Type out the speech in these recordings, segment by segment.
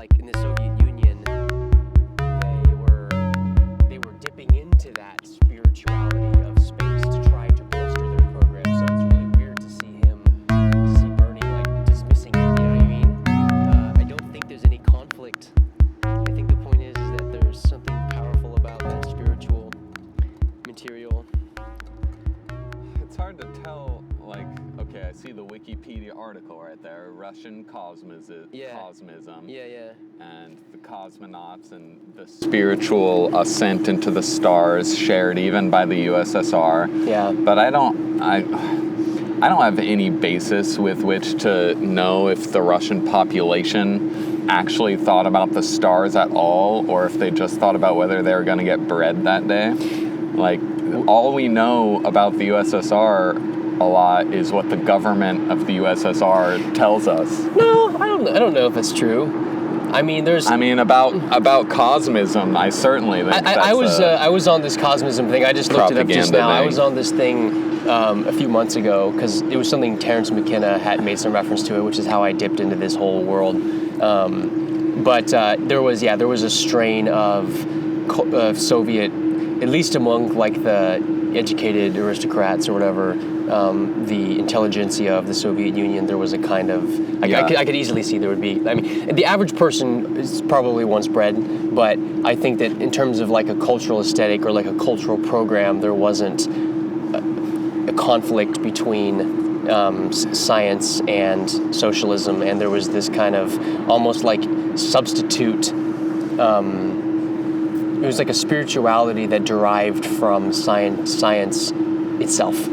like in the Soviet Union, they were dipping into that spirituality of space to try to bolster their program. So it's really weird to see Bernie like dismissing it. You know what I mean? I don't think there's any conflict. I think the point is that there's something powerful about that spiritual material. It's hard to tell, like, okay, I see the Wikipedia article right there, Russian Cosmism, and the cosmonauts and the spiritual ascent into the stars shared even by the USSR. Yeah. But I don't have any basis with which to know if the Russian population actually thought about the stars at all, or if they just thought about whether they were going to get bread that day. Like, all we know about the USSR a lot is what the government of the USSR tells us. No, I don't know if it's true. I mean, about Cosmism, I certainly think I was on this Cosmism thing. I just looked it up just now. I was on this thing a few months ago because it was something Terence McKenna had made some reference to it, which is how I dipped into this whole world. But there was a strain of Soviet, at least among like the educated aristocrats or whatever, the intelligentsia of the Soviet Union, there was a kind of, I could easily see there would be, I mean, the average person is probably wants bread, but I think that in terms of like a cultural aesthetic or like a cultural program, there wasn't a conflict between science and socialism, and there was this kind of almost like substitute, it was like a spirituality that derived from science itself.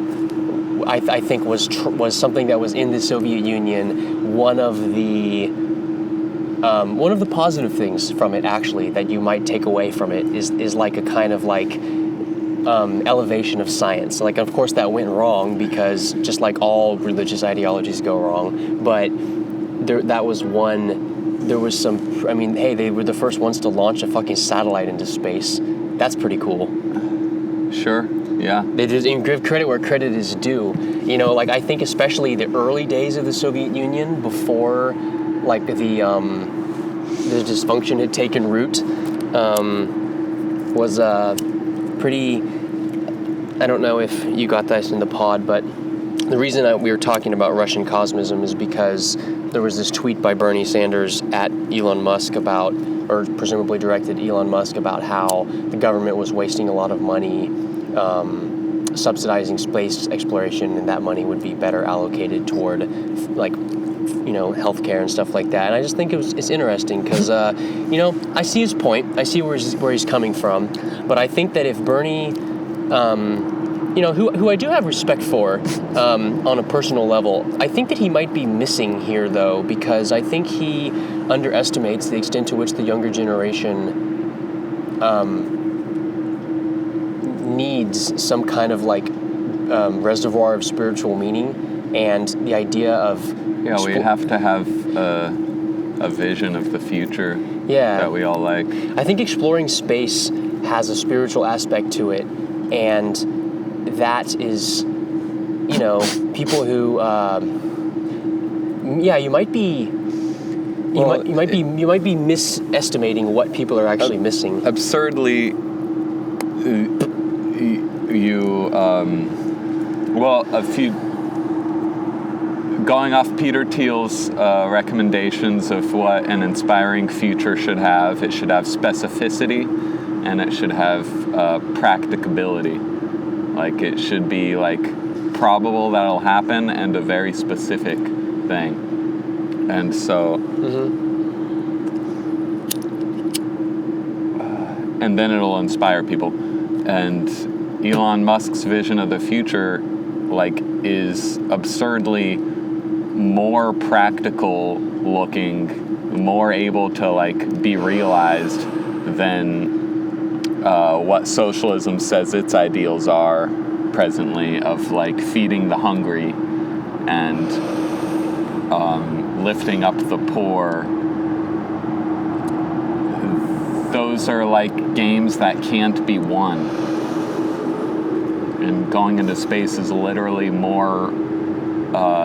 I think was something that was in the Soviet Union. One of the positive things from it, actually, that you might take away from it is like a kind of like elevation of science. Like, of course, that went wrong because just like all religious ideologies go wrong. But that was one. There was some, I mean, hey, they were the first ones to launch a fucking satellite into space. That's pretty cool. Sure, yeah. They just give credit where credit is due. You know, like, I think especially the early days of the Soviet Union, before, like, the dysfunction had taken root, was pretty, I don't know if you got this in the pod, but the reason we were talking about Russian Cosmism is because there was this tweet by Bernie Sanders at Elon Musk about, or presumably directed Elon Musk, about how the government was wasting a lot of money subsidizing space exploration, and that money would be better allocated toward, like, you know, healthcare and stuff like that. And I just think it's interesting because, you know, I see his point. I see where he's coming from. But I think that if Bernie, you know, who I do have respect for on a personal level, I think that he might be missing here, though, because I think he underestimates the extent to which the younger generation needs some kind of, like, reservoir of spiritual meaning, and the idea of... Yeah, we have to have a vision of the future that we all like. I think exploring space has a spiritual aspect to it, and that is, you know, people who, you might be misestimating what people are actually missing. Absurdly, going off Peter Thiel's recommendations of what an inspiring future should have, it should have specificity, and it should have practicability. Like, it should be, like, probable that it'll happen and a very specific thing. And so... and then it'll inspire people. And Elon Musk's vision of the future, like, is absurdly more practical looking, more able to, like, be realized than what socialism says its ideals are presently, of, like, feeding the hungry and lifting up the poor. Those are, like, games that can't be won. And going into space is literally more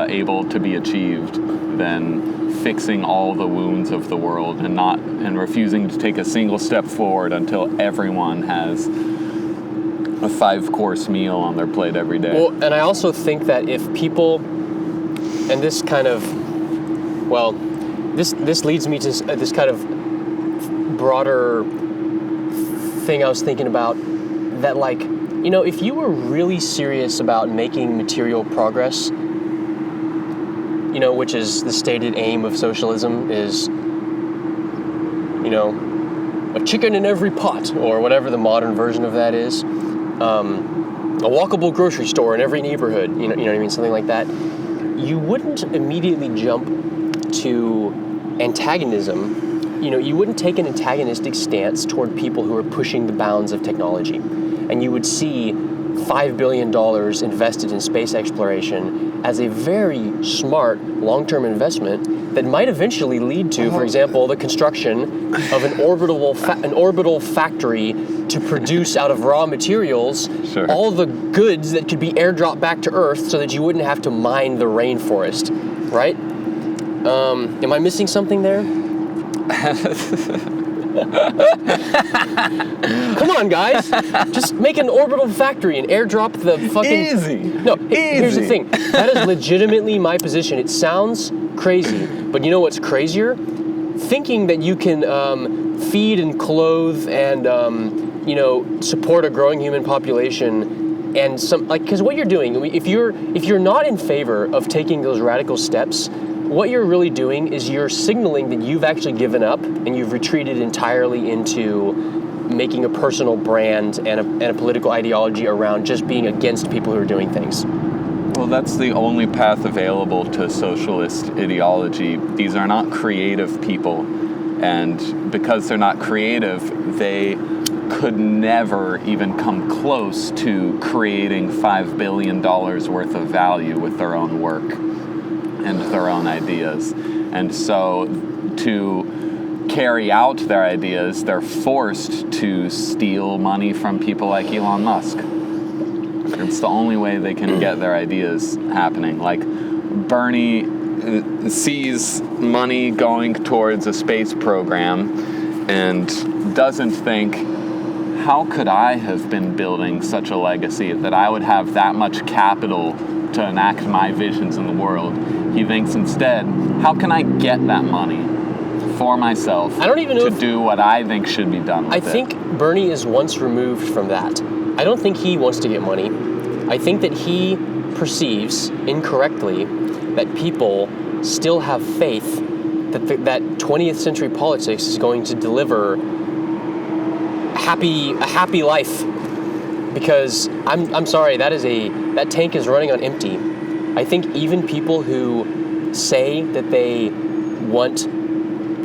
able to be achieved than fixing all the wounds of the world and refusing to take a single step forward until everyone has a 5-course meal on their plate every day. Well, and I also think that if people, and this kind of, well, this leads me to this kind of broader thing I was thinking about, that like, you know, if you were really serious about making material progress, you know, which is the stated aim of socialism, is, you know, a chicken in every pot, or whatever the modern version of that is, a walkable grocery store in every neighborhood, you know what I mean, something like that, you wouldn't immediately jump to antagonism. You know, you wouldn't take an antagonistic stance toward people who are pushing the bounds of technology. And you would see $5 billion invested in space exploration as a very smart long-term investment that might eventually lead to, for example, the construction of an orbital factory to produce out of raw materials all the goods that could be airdropped back to Earth so that you wouldn't have to mine the rainforest, right? Am I missing something there? Come on, guys. Just make an orbital factory and airdrop the fucking... Easy. No, here's the thing. That is legitimately my position. It sounds crazy, but you know what's crazier? Thinking that you can feed and clothe and, you know, support a growing human population and some... like, because what you're doing, if you're not in favor of taking those radical steps, what you're really doing is you're signaling that you've actually given up and you've retreated entirely into making a personal brand and a political ideology around just being against people who are doing things. Well, that's the only path available to socialist ideology. These are not creative people, and because they're not creative, they could never even come close to creating $5 billion worth of value with their own work and their own ideas. And so to carry out their ideas, they're forced to steal money from people like Elon Musk. It's the only way they can get their ideas happening. Like, Bernie sees money going towards a space program and doesn't think, how could I have been building such a legacy that I would have that much capital to enact my visions in the world? He thinks instead, how can I get that money for myself to do what I think should be done with it? I think Bernie is once removed from that. I don't think he wants to get money. I think that he perceives incorrectly that people still have faith that that 20th century politics is going to deliver a happy life. Because I'm sorry, that tank is running on empty. I think even people who say that they want,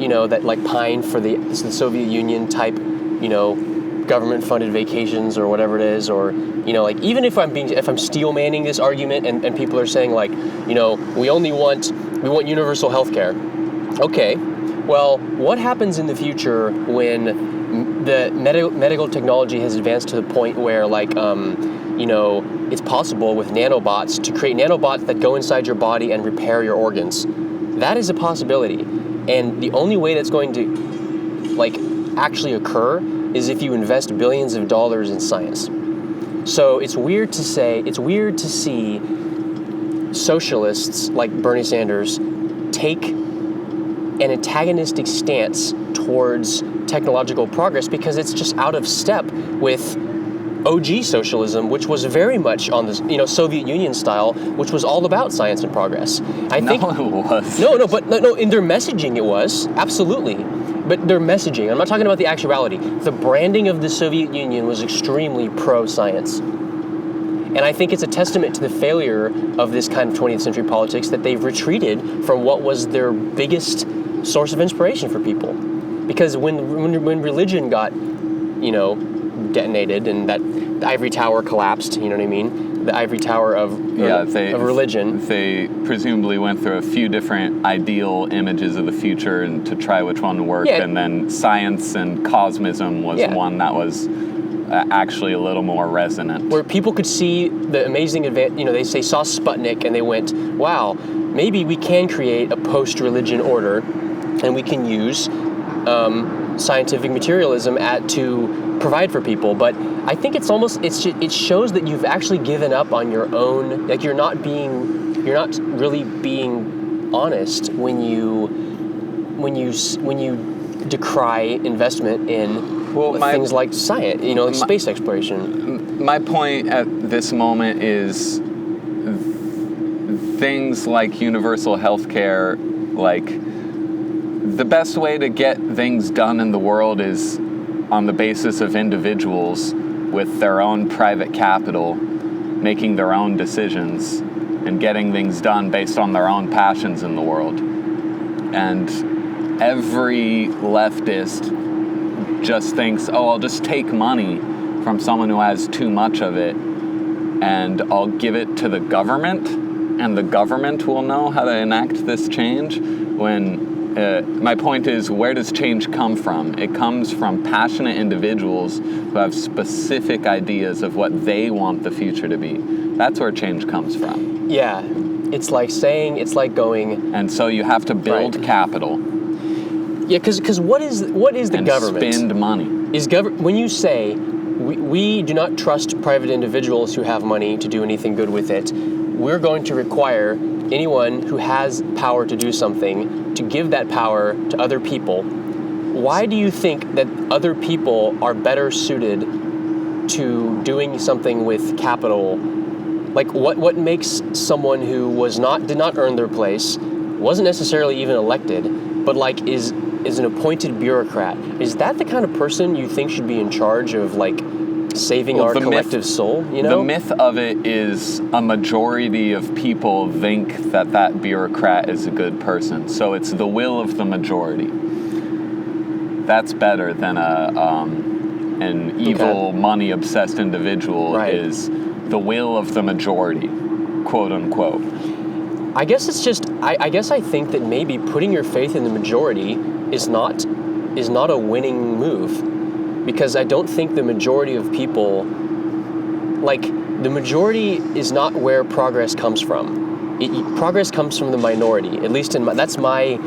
you know, that like pine for the Soviet Union type, you know, government-funded vacations or whatever it is, or, you know, like, even if I'm steel manning this argument and people are saying, like, you know, we want universal health care. Okay, well, what happens in the future when the medical technology has advanced to the point where, like, you know, it's possible with nanobots to create nanobots that go inside your body and repair your organs? That is a possibility. And the only way that's going to, like, actually occur is if you invest billions of dollars in science. So it's weird to see socialists like Bernie Sanders take an antagonistic stance towards technological progress, because it's just out of step with OG socialism, which was very much on the, you know, Soviet Union style, which was all about science and progress. I think it was. No, in their messaging it was, absolutely. But their messaging, I'm not talking about the actuality. The branding of the Soviet Union was extremely pro-science. And I think it's a testament to the failure of this kind of 20th century politics that they've retreated from what was their biggest source of inspiration for people. Because when religion got, you know, detonated and that the ivory tower collapsed, you know what I mean? The ivory tower of religion. They presumably went through a few different ideal images of the future and to try which one worked, and then science and Cosmism was one that was actually a little more resonant. Where people could see the amazing advance, you know, they saw Sputnik and they went, wow, maybe we can create a post-religion order, and we can use scientific materialism to provide for people. But I think it shows that you've actually given up on your own. Like you're not really being honest when you decry investment in things like science, like space exploration. My point at this moment is things like universal health care, like the best way to get things done in the world is on the basis of individuals with their own private capital, making their own decisions and getting things done based on their own passions in the world. And every leftist just thinks, I'll just take money from someone who has too much of it and I'll give it to the government, and the government will know how to enact this change. When my point is, where does change come from? It comes from passionate individuals who have specific ideas of what they want the future to be. That's where change comes from. Yeah, it's like going... And so you have to build capital. Yeah, because what is the government? And spend money. When you say, we do not trust private individuals who have money to do anything good with it, we're going to require anyone who has power to do something to give that power to other people. Why do you think that other people are better suited to doing something with capital? Like what makes someone who did not earn their place, wasn't necessarily even elected, but like is an appointed bureaucrat? Is that the kind of person you think should be in charge of like saving our collective soul? The myth of it is a majority of people think that bureaucrat is a good person. So it's the will of the majority. That's better than an evil, money-obsessed individual is the will of the majority, quote unquote. I guess it's just I guess I think that maybe putting your faith in the majority is not a winning move. Because I don't think the majority of people, like, the majority is not where progress comes from. Progress comes from the minority, at least that's my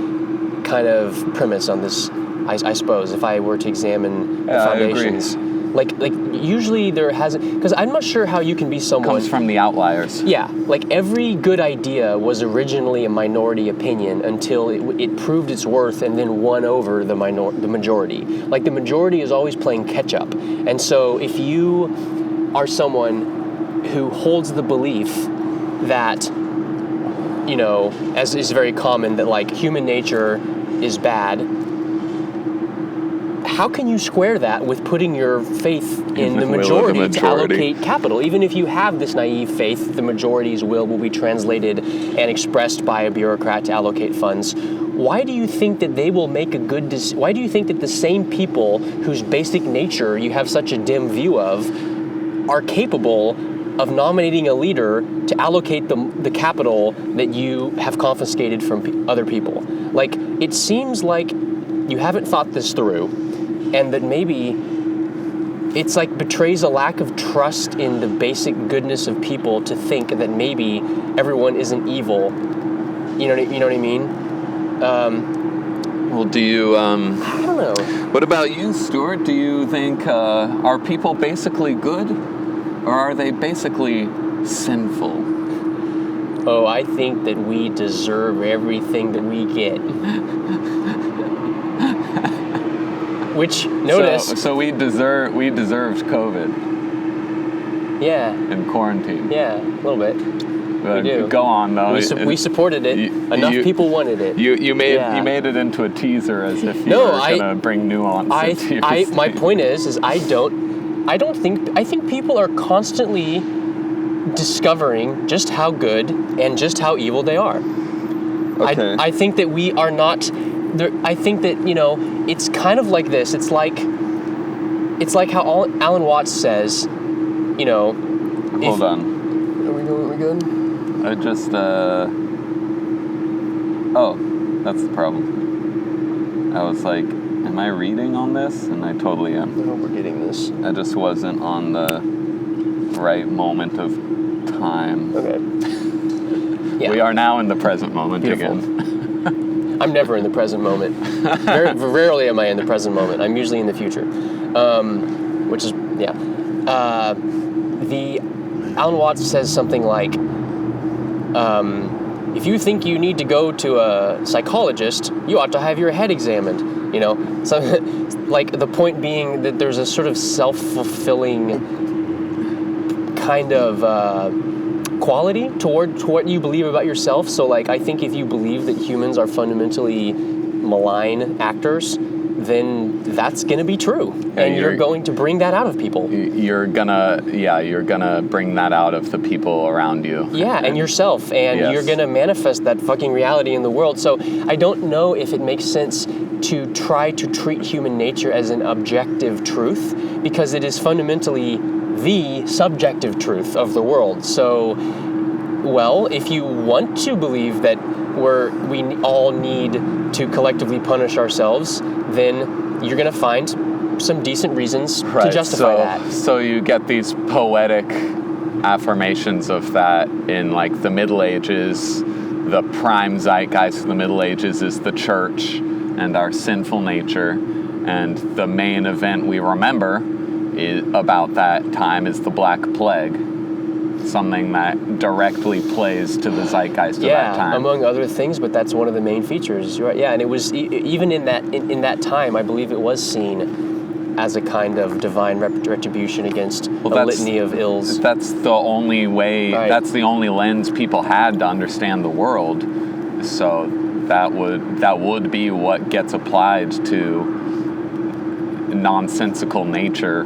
kind of premise on this, I suppose, if I were to examine the foundations. I agree. Like usually there hasn't, because I'm not sure how you can be someone... Comes from the outliers. Yeah, like every good idea was originally a minority opinion until it proved its worth and then won over the majority. Like the majority is always playing catch up. And so if you are someone who holds the belief that, as is very common, that like human nature is bad, how can you square that with putting your faith in the majority to allocate capital? Even if you have this naive faith, the majority's will be translated and expressed by a bureaucrat to allocate funds. Why do you think that they will make a good decision? Why do you think that the same people whose basic nature you have such a dim view of are capable of nominating a leader to allocate the capital that you have confiscated from other people? Like, it seems like you haven't thought this through. And that maybe it's like betrays a lack of trust in the basic goodness of people to think that maybe everyone isn't evil. You know what I mean? Well, do you... I don't know. What about you, Stuart? Do you think are people basically good, or are they basically sinful? Oh, I think that we deserve everything that we get. Which, notice... So we deserved COVID. Yeah. And quarantine. Yeah, a little bit. We do. Go on, though. We supported it. Enough people wanted it. You made it into a teaser as if you were going to bring nuance into your statement. My point is I think people are constantly discovering just how good and just how evil they are. Okay. I think that we are not... I think that, it's kind of like this. It's like how Alan Watts says, Hold on. Are we good? I just, oh, that's the problem. I was like, am I reading on this? And I totally am. I hope we're getting this. I just wasn't on the right moment of time. Okay. Yeah. We are now in the present moment Beautiful. again. I'm never in the present moment. Very rarely am I in the present moment. I'm usually in the future, which is the Alan Watts says something like, if you think you need to go to a psychologist, you ought to have your head examined. You know, so like the point being that there's a sort of self-fulfilling kind of quality toward what you believe about yourself. So like, I think if you believe that humans are fundamentally malign actors, then that's going to be true. And you're going to bring that out of people. You're gonna bring that out of the people around you. Yeah, and yourself. And you're going to manifest that fucking reality in the world. So I don't know if it makes sense to try to treat human nature as an objective truth, because it is fundamentally the subjective truth of the world. So, well, if you want to believe that we all need to collectively punish ourselves, then you're going to find some decent reasons to justify that. So you get these poetic affirmations of that in like the Middle Ages. The prime zeitgeist of the Middle Ages is the church and our sinful nature, and the main event we remember about that time is the Black Plague, something that directly plays to the zeitgeist of that time. Yeah, among other things, but that's one of the main features, right? Yeah, and it was even in that time, I believe it was seen as a kind of divine retribution against a litany of ills. That's the only way. Right. That's the only lens people had to understand the world. So that would be what gets applied to nonsensical nature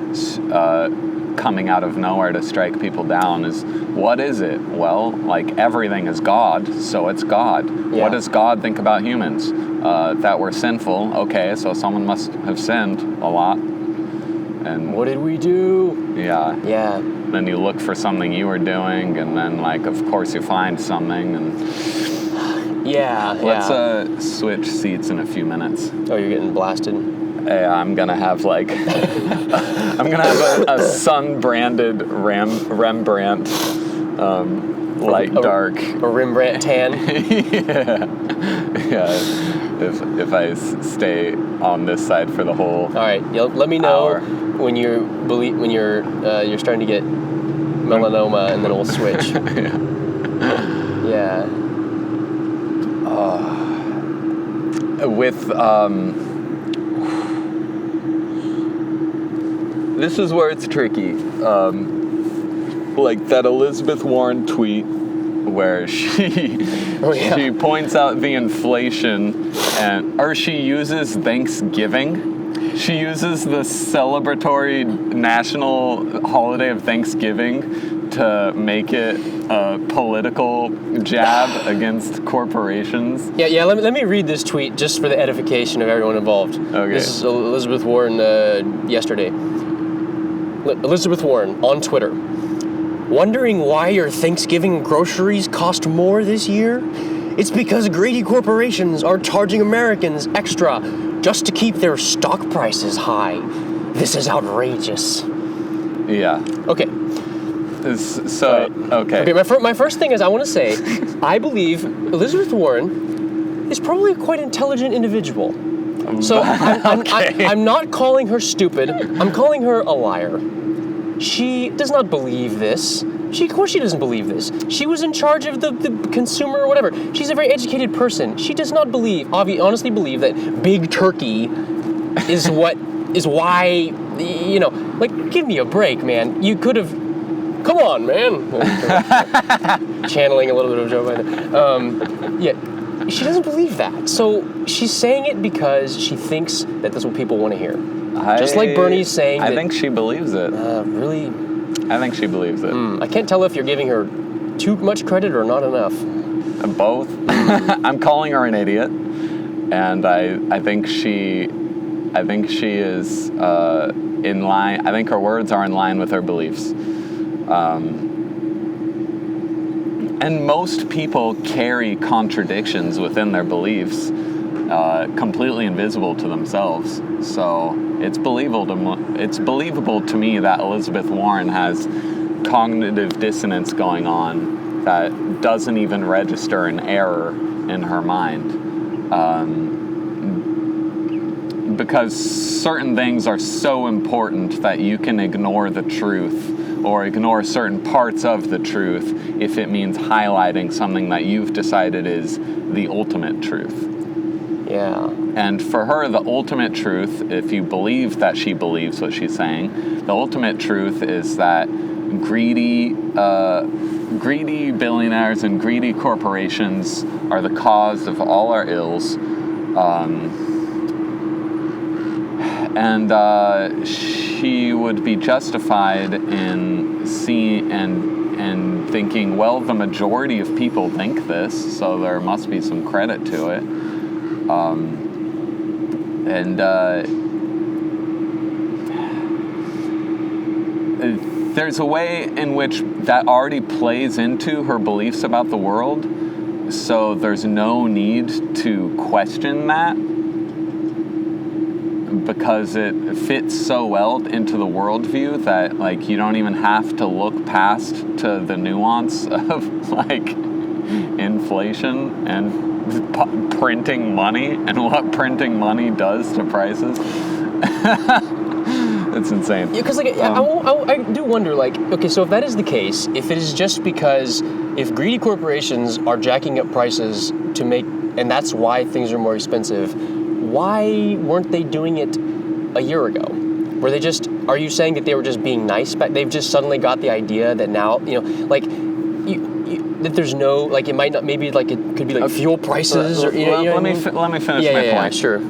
coming out of nowhere to strike people down. Is what is it? Well, like everything is God, so it's God. Yeah. What does God think about humans? That we're sinful. Okay, so someone must have sinned a lot. And what did we do? Yeah. Yeah. Then you look for something you were doing, and then like of course you find something, and let's switch seats in a few minutes. Oh, you're getting blasted? Yeah, I'm gonna have like a sun-branded Rembrandt, light dark. A Rembrandt tan. yeah. If I stay on this side for the whole. All right, let me know when you're starting to get melanoma, and then we'll switch. Yeah. This is where it's tricky. Like that Elizabeth Warren tweet where she points out the inflation, or she uses Thanksgiving. She uses the celebratory national holiday of Thanksgiving to make it a political jab against corporations. Yeah. Let me read this tweet just for the edification of everyone involved. Okay. This is Elizabeth Warren yesterday. Elizabeth Warren on Twitter. Wondering why your Thanksgiving groceries cost more this year? It's because greedy corporations are charging Americans extra just to keep their stock prices high. This is outrageous. Yeah. Okay. Okay, my first thing is I want to say, I believe Elizabeth Warren is probably a quite intelligent individual. So I'm not calling her stupid. I'm calling her a liar. She does not believe this. Of course she doesn't believe this. She was in charge of the consumer or whatever. She's a very educated person. She does not honestly believe that big turkey is why, like, give me a break, man. You could have, come on, man. Channeling a little bit of Joe Biden. She doesn't believe that. So she's saying it because she thinks that that's what people want to hear. Just like Bernie's saying I think she believes it. Really? I think she believes it. I can't tell if you're giving her too much credit or not enough. Both. I'm calling her an idiot, and I think she is in line. I think her words are in line with her beliefs. And most people carry contradictions within their beliefs, completely invisible to themselves. So it's believable to me that Elizabeth Warren has cognitive dissonance going on that doesn't even register an error in her mind. Because certain things are so important that you can ignore the truth or ignore certain parts of the truth if it means highlighting something that you've decided is the ultimate truth. Yeah. And for her, the ultimate truth, if you believe that she believes what she's saying, the ultimate truth is that greedy billionaires and greedy corporations are the cause of all our ills. And she would be justified in seeing and thinking, well, the majority of people think this, so there must be some credit to it. There's a way in which that already plays into her beliefs about the world, so there's no need to question that, because it fits so well into the worldview that, like, you don't even have to look past to the nuance of, like, inflation and printing money and what printing money does to prices. It's insane. Yeah, because, like, I do wonder, like, okay, so if that is the case, if it is just because if greedy corporations are jacking up prices to make, and that's why things are more expensive, why weren't they doing it a year ago? Were they just, are you saying that they were just being nice, but they've just suddenly got the idea that now, like, that there's no, like, it might not, maybe, like, it could be, like, fuel prices, or, let me finish my point. Yeah, sure.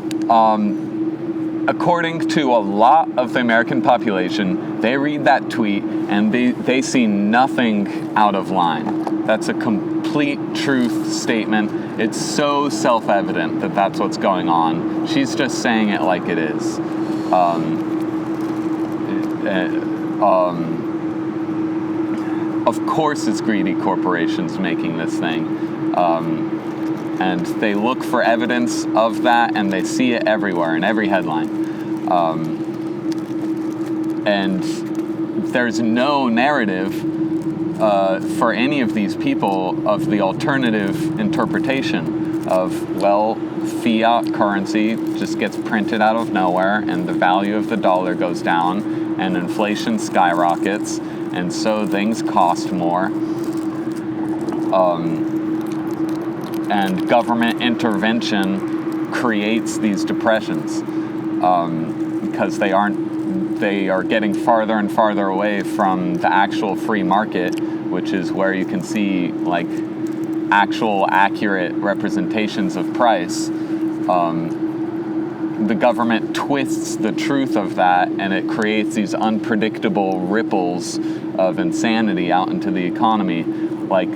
According to a lot of the American population, they read that tweet and they see nothing out of line. That's a complete truth statement. It's so self-evident that that's what's going on. She's just saying it like it is. Of course it's greedy corporations making this thing. And they look for evidence of that, and they see it everywhere in every headline. And there's no narrative for any of these people of the alternative interpretation of, well, fiat currency just gets printed out of nowhere, and the value of the dollar goes down, and inflation skyrockets, and so things cost more. And government intervention creates these depressions because they are getting farther and farther away from the actual free market, which is where you can see, like, actual accurate representations of price. The government twists the truth of that, and it creates these unpredictable ripples of insanity out into the economy. Like,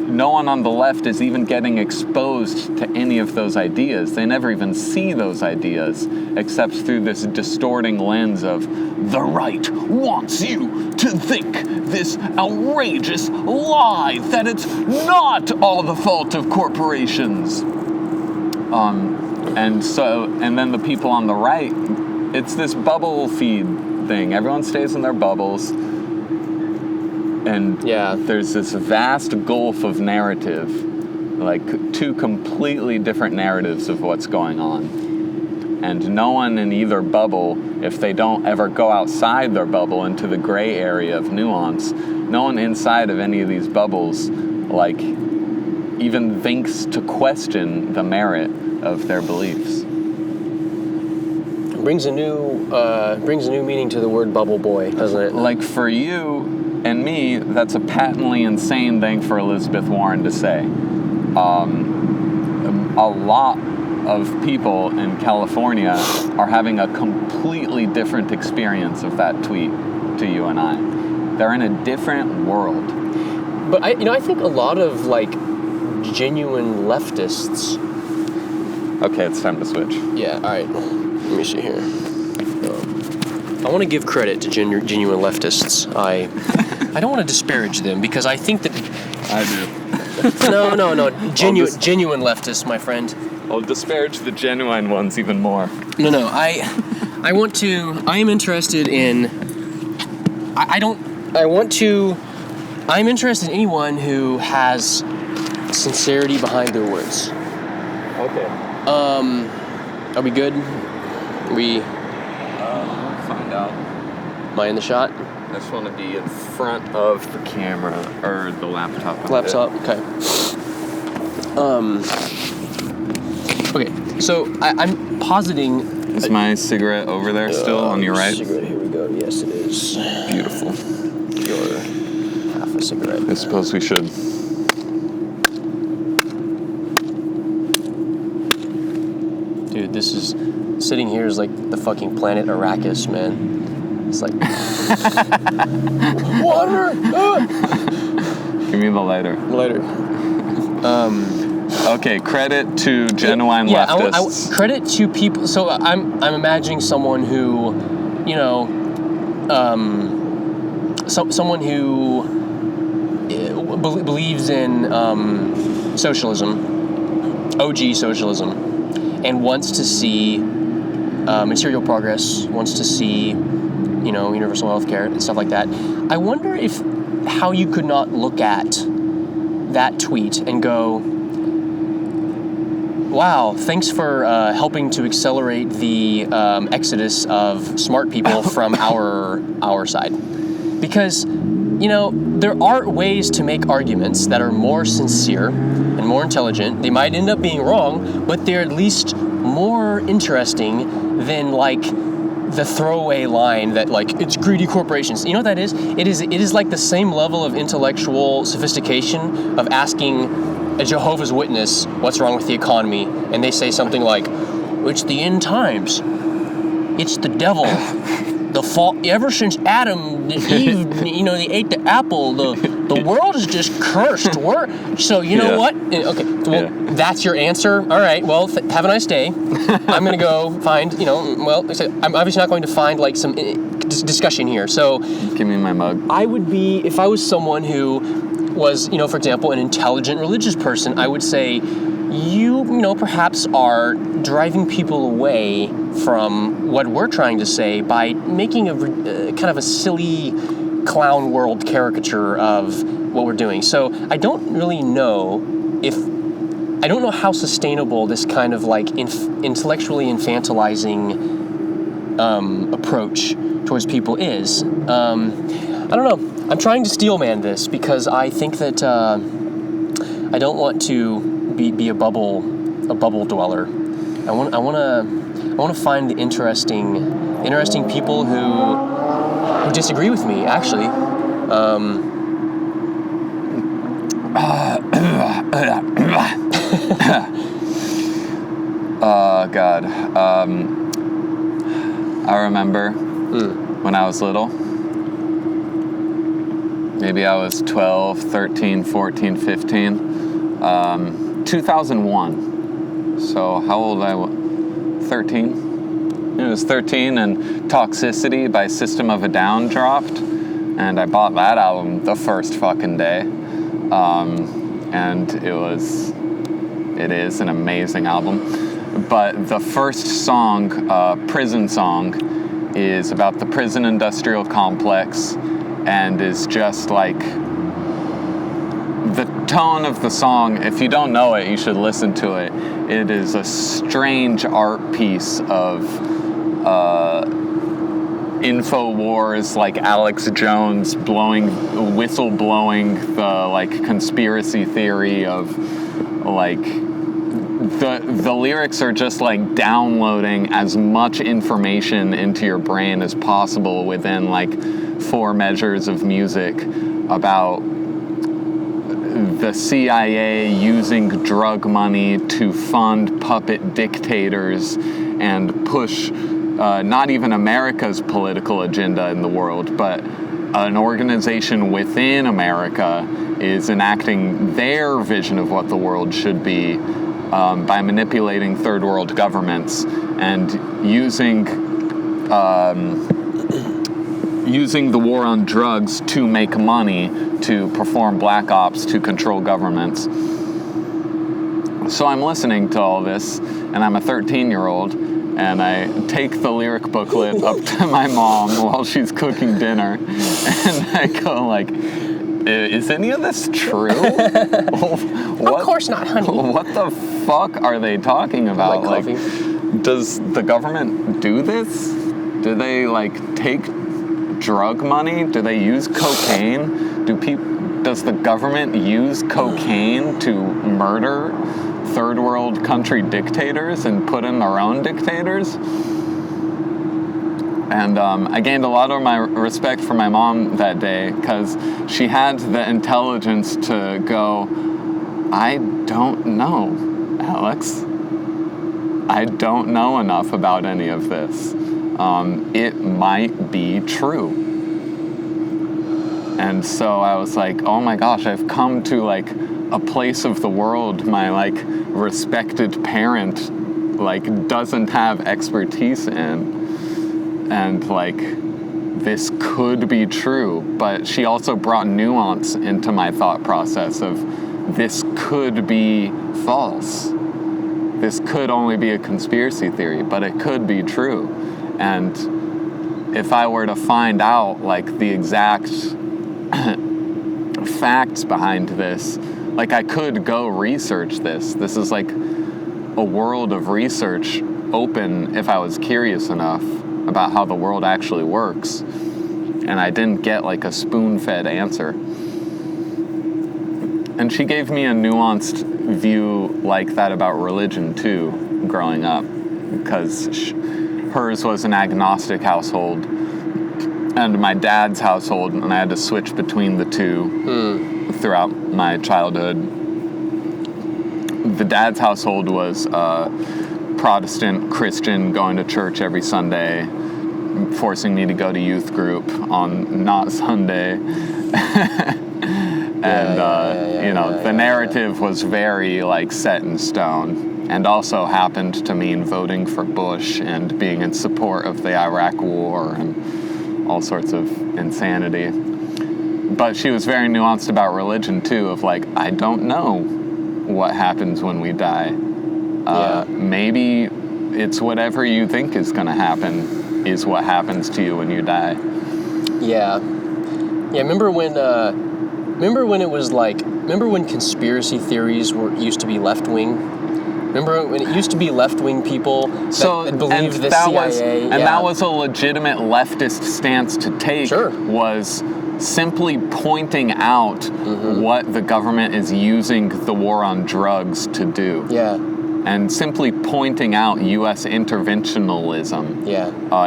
no one on the left is even getting exposed to any of those ideas. They never even see those ideas, except through this distorting lens of the right wants you to think this outrageous lie that it's not all the fault of corporations. And then the people on the right, it's this bubble feed thing. Everyone stays in their bubbles. And there's this vast gulf of narrative, like two completely different narratives of what's going on. And no one in either bubble, if they don't ever go outside their bubble into the gray area of nuance, no one inside of any of these bubbles, like, even thinks to question the merit of their beliefs. Brings a new meaning to the word bubble boy, doesn't it? Like, for you and me, that's a patently insane thing for Elizabeth Warren to say. A lot of people in California are having a completely different experience of that tweet to you and I. They're in a different world. But I think a lot of, like, genuine leftists. Okay, it's time to switch. Yeah, all right. Let me see here. I want to give credit to genuine leftists. I don't want to disparage them, because I think that... I do. No. Genuine leftists, my friend. I'll disparage the genuine ones even more. No. I am interested in... I want to I'm interested in anyone who has sincerity behind their words. Okay. Are we good? We'll find out. Am I in the shot? I just want to be in front of the camera, or the laptop. Okay. Okay, so I'm positing... Is my cigarette over there still on your right? Cigarette, here we go. Yes, it is. Beautiful. Your half a cigarette. I suppose we should. Dude, this is... Sitting here is like the fucking planet Arrakis, man. It's like... Water! Give me the lighter. Later. Okay, credit to genuine leftists. Credit to people. So I'm imagining someone who, you know, someone who believes in socialism, OG socialism, and wants to see material progress, wants to see, you know, universal health care and stuff like that. I wonder how you could not look at that tweet and go, wow, thanks for helping to accelerate the exodus of smart people from our side. Because, you know, there are ways to make arguments that are more sincere and more intelligent. They might end up being wrong, but they're at least more interesting than, like, the throwaway line that, like, it's greedy corporations. You know what that is? It is like the same level of intellectual sophistication of asking a Jehovah's Witness what's wrong with the economy, and they say something like, it's the end times, it's the devil, the fall, ever since Adam, Eve, you know, they ate the apple, the world is just cursed. So you know what? Okay, well, that's your answer. All right, well, have a nice day. I'm gonna go find, you know, well, I'm obviously not going to find like some discussion here. So give me my mug. I would be, if I was someone who was, you know, for example, an intelligent religious person, I would say, you know, perhaps are driving people away from what we're trying to say by making a kind of a silly clown world caricature of what we're doing. So I don't really know I don't know how sustainable this kind of like intellectually infantilizing approach towards people is. I don't know. I'm trying to steelman this because I think that I don't want to be a bubble dweller. I want to find the interesting people who disagree with me. Actually, God. I remember when I was little. Maybe I was 12, 13, 14, 15. 2001. So how old I was? 13? It was 13, and Toxicity by System of a Down dropped. And I bought that album the first fucking day. And it is an amazing album. But the first song, Prison Song, is about the prison industrial complex and is just like the tone of the song. If you don't know it, you should listen to it. It is a strange art piece of InfoWars, like Alex Jones whistle blowing the like conspiracy theory of like the lyrics are just like downloading as much information into your brain as possible within like 4 measures of music about the CIA using drug money to fund puppet dictators and push not even America's political agenda in the world, but an organization within America is enacting their vision of what the world should be by manipulating third world governments and using the war on drugs to make money to perform black ops to control governments. So I'm listening to all this, and I'm a 13-year-old, and I take the lyric booklet up to my mom while she's cooking dinner, and I go like, Is any of this true? Of course not, honey. What the fuck are they talking about? Like does the government do this? Do they take drug money? Do they use cocaine? Does the government use cocaine to murder third world country dictators and put in their own dictators? And I gained a lot of my respect for my mom that day because she had the intelligence to go, I don't know, Alex. I don't know enough about any of this. It might be true. And so I was like, oh my gosh, I've come to a place of the world my respected parent doesn't have expertise in. And this could be true, but she also brought nuance into my thought process of this could be false. This could only be a conspiracy theory, but it could be true. And if I were to find out the exact facts behind this, I could go research this. This is a world of research open if I was curious enough about how the world actually works, and I didn't get a spoon-fed answer. And she gave me a nuanced view like that about religion too, growing up, because hers was an agnostic household, and my dad's household, and I had to switch between the two throughout my childhood. The dad's household was Protestant Christian, going to church every Sunday, forcing me to go to youth group on not Sunday. The narrative was very set in stone, and also happened to mean voting for Bush and being in support of the Iraq War and all sorts of insanity. But she was very nuanced about religion too, of I don't know what happens when we die. Maybe it's whatever you think is going to happen is what happens to you when you die. Yeah. Remember when it was remember when conspiracy theories used to be left wing? Remember when it used to be left wing people that believed the CIA? That was a legitimate leftist stance to take. Sure. Was simply pointing out what the government is using the war on drugs to do. Yeah. And simply pointing out U.S. interventionism,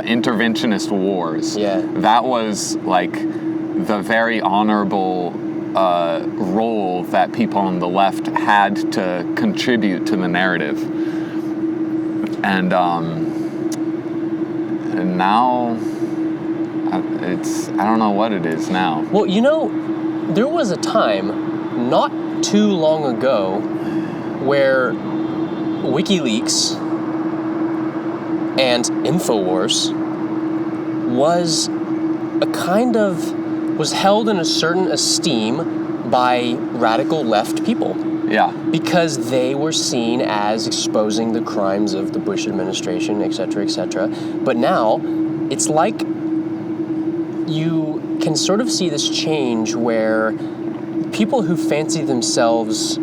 interventionist wars. Yeah. That was the very honorable role that people on the left had to contribute to the narrative. And now I don't know what it is now. Well, there was a time not too long ago where WikiLeaks and InfoWars was held in a certain esteem by radical left people. Yeah. Because they were seen as exposing the crimes of the Bush administration, et cetera, et cetera. But now, it's you can sort of see this change where people who fancy themselves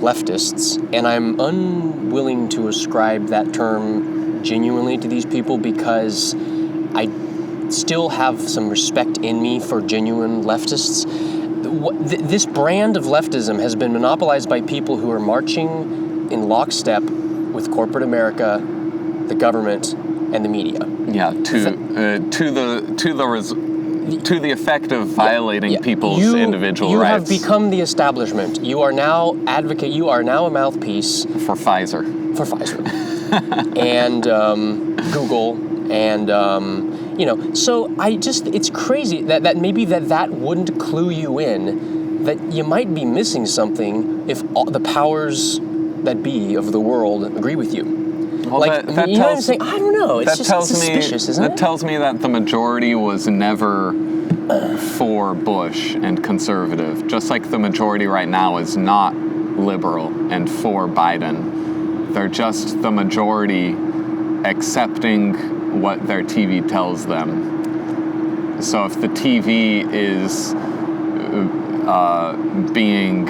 leftists, and I'm unwilling to ascribe that term genuinely to these people because I still have some respect in me for genuine leftists. This brand of leftism has been monopolized by people who are marching in lockstep with corporate America, the government, and the media. Yeah, to the effect of violating people's individual rights. You have become the establishment. You are now a mouthpiece for Pfizer. And Google and so it's crazy that maybe that wouldn't clue you in that you might be missing something if all the powers that be of the world agree with you. Well, that tells, what I'm saying? I don't know. It's suspicious, isn't it? That tells me that the majority was never for Bush and conservative, just like the majority right now is not liberal and for Biden. They're just the majority accepting what their TV tells them. So if the TV is being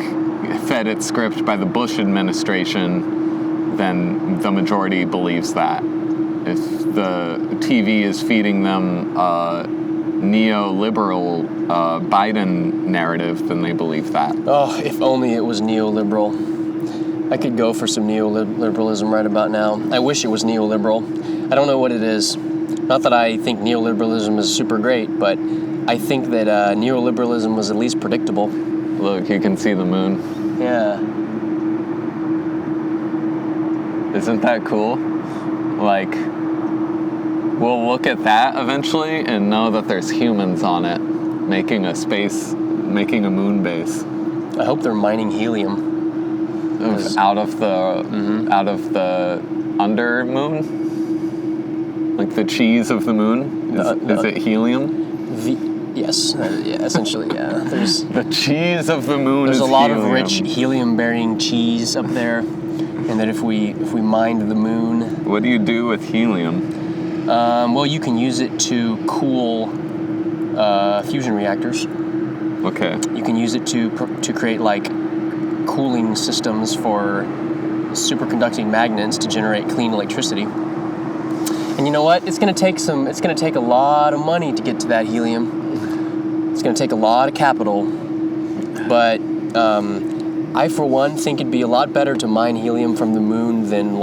fed its script by the Bush administration, then the majority believes that. If the TV is feeding them neoliberal Biden narrative, then they believe that. Oh, if only it was neoliberal. I could go for some neoliberalism right about now. I wish it was neoliberal. I don't know what it is. Not that I think neoliberalism is super great, but I think that neoliberalism was at least predictable. Look, you can see the moon. Yeah. Isn't that cool? Like, we'll look at that eventually and know that there's humans on it making a moon base. I hope they're mining helium. Out of the under moon? Like the cheese of the moon? Is it helium? Yes. Yeah, essentially, yeah. There's the cheese of the moon. There's is a lot helium. of rich helium-bearing cheese up there, and that if we mined the moon. What do you do with helium? Well, you can use it to cool fusion reactors. Okay. You can use it to create like cooling systems for superconducting magnets to generate clean electricity. And you know what? It's going to take a lot of money to get to that helium. It's going to take a lot of capital. But I, for one, think it'd be a lot better to mine helium from the moon than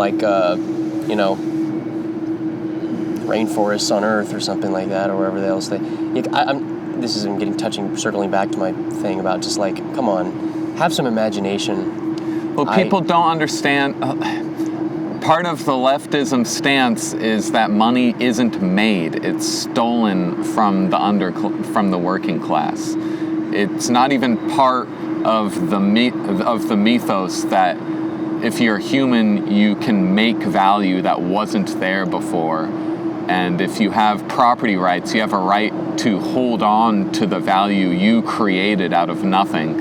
rainforests on Earth or something like that, or wherever else they. This isn't circling back to my thing about just like, come on, have some imagination. Well, people don't understand. Part of the leftism stance is that money isn't made; it's stolen from the working class. It's not even part of the mythos that if you're human, you can make value that wasn't there before. And if you have property rights, you have a right to hold on to the value you created out of nothing.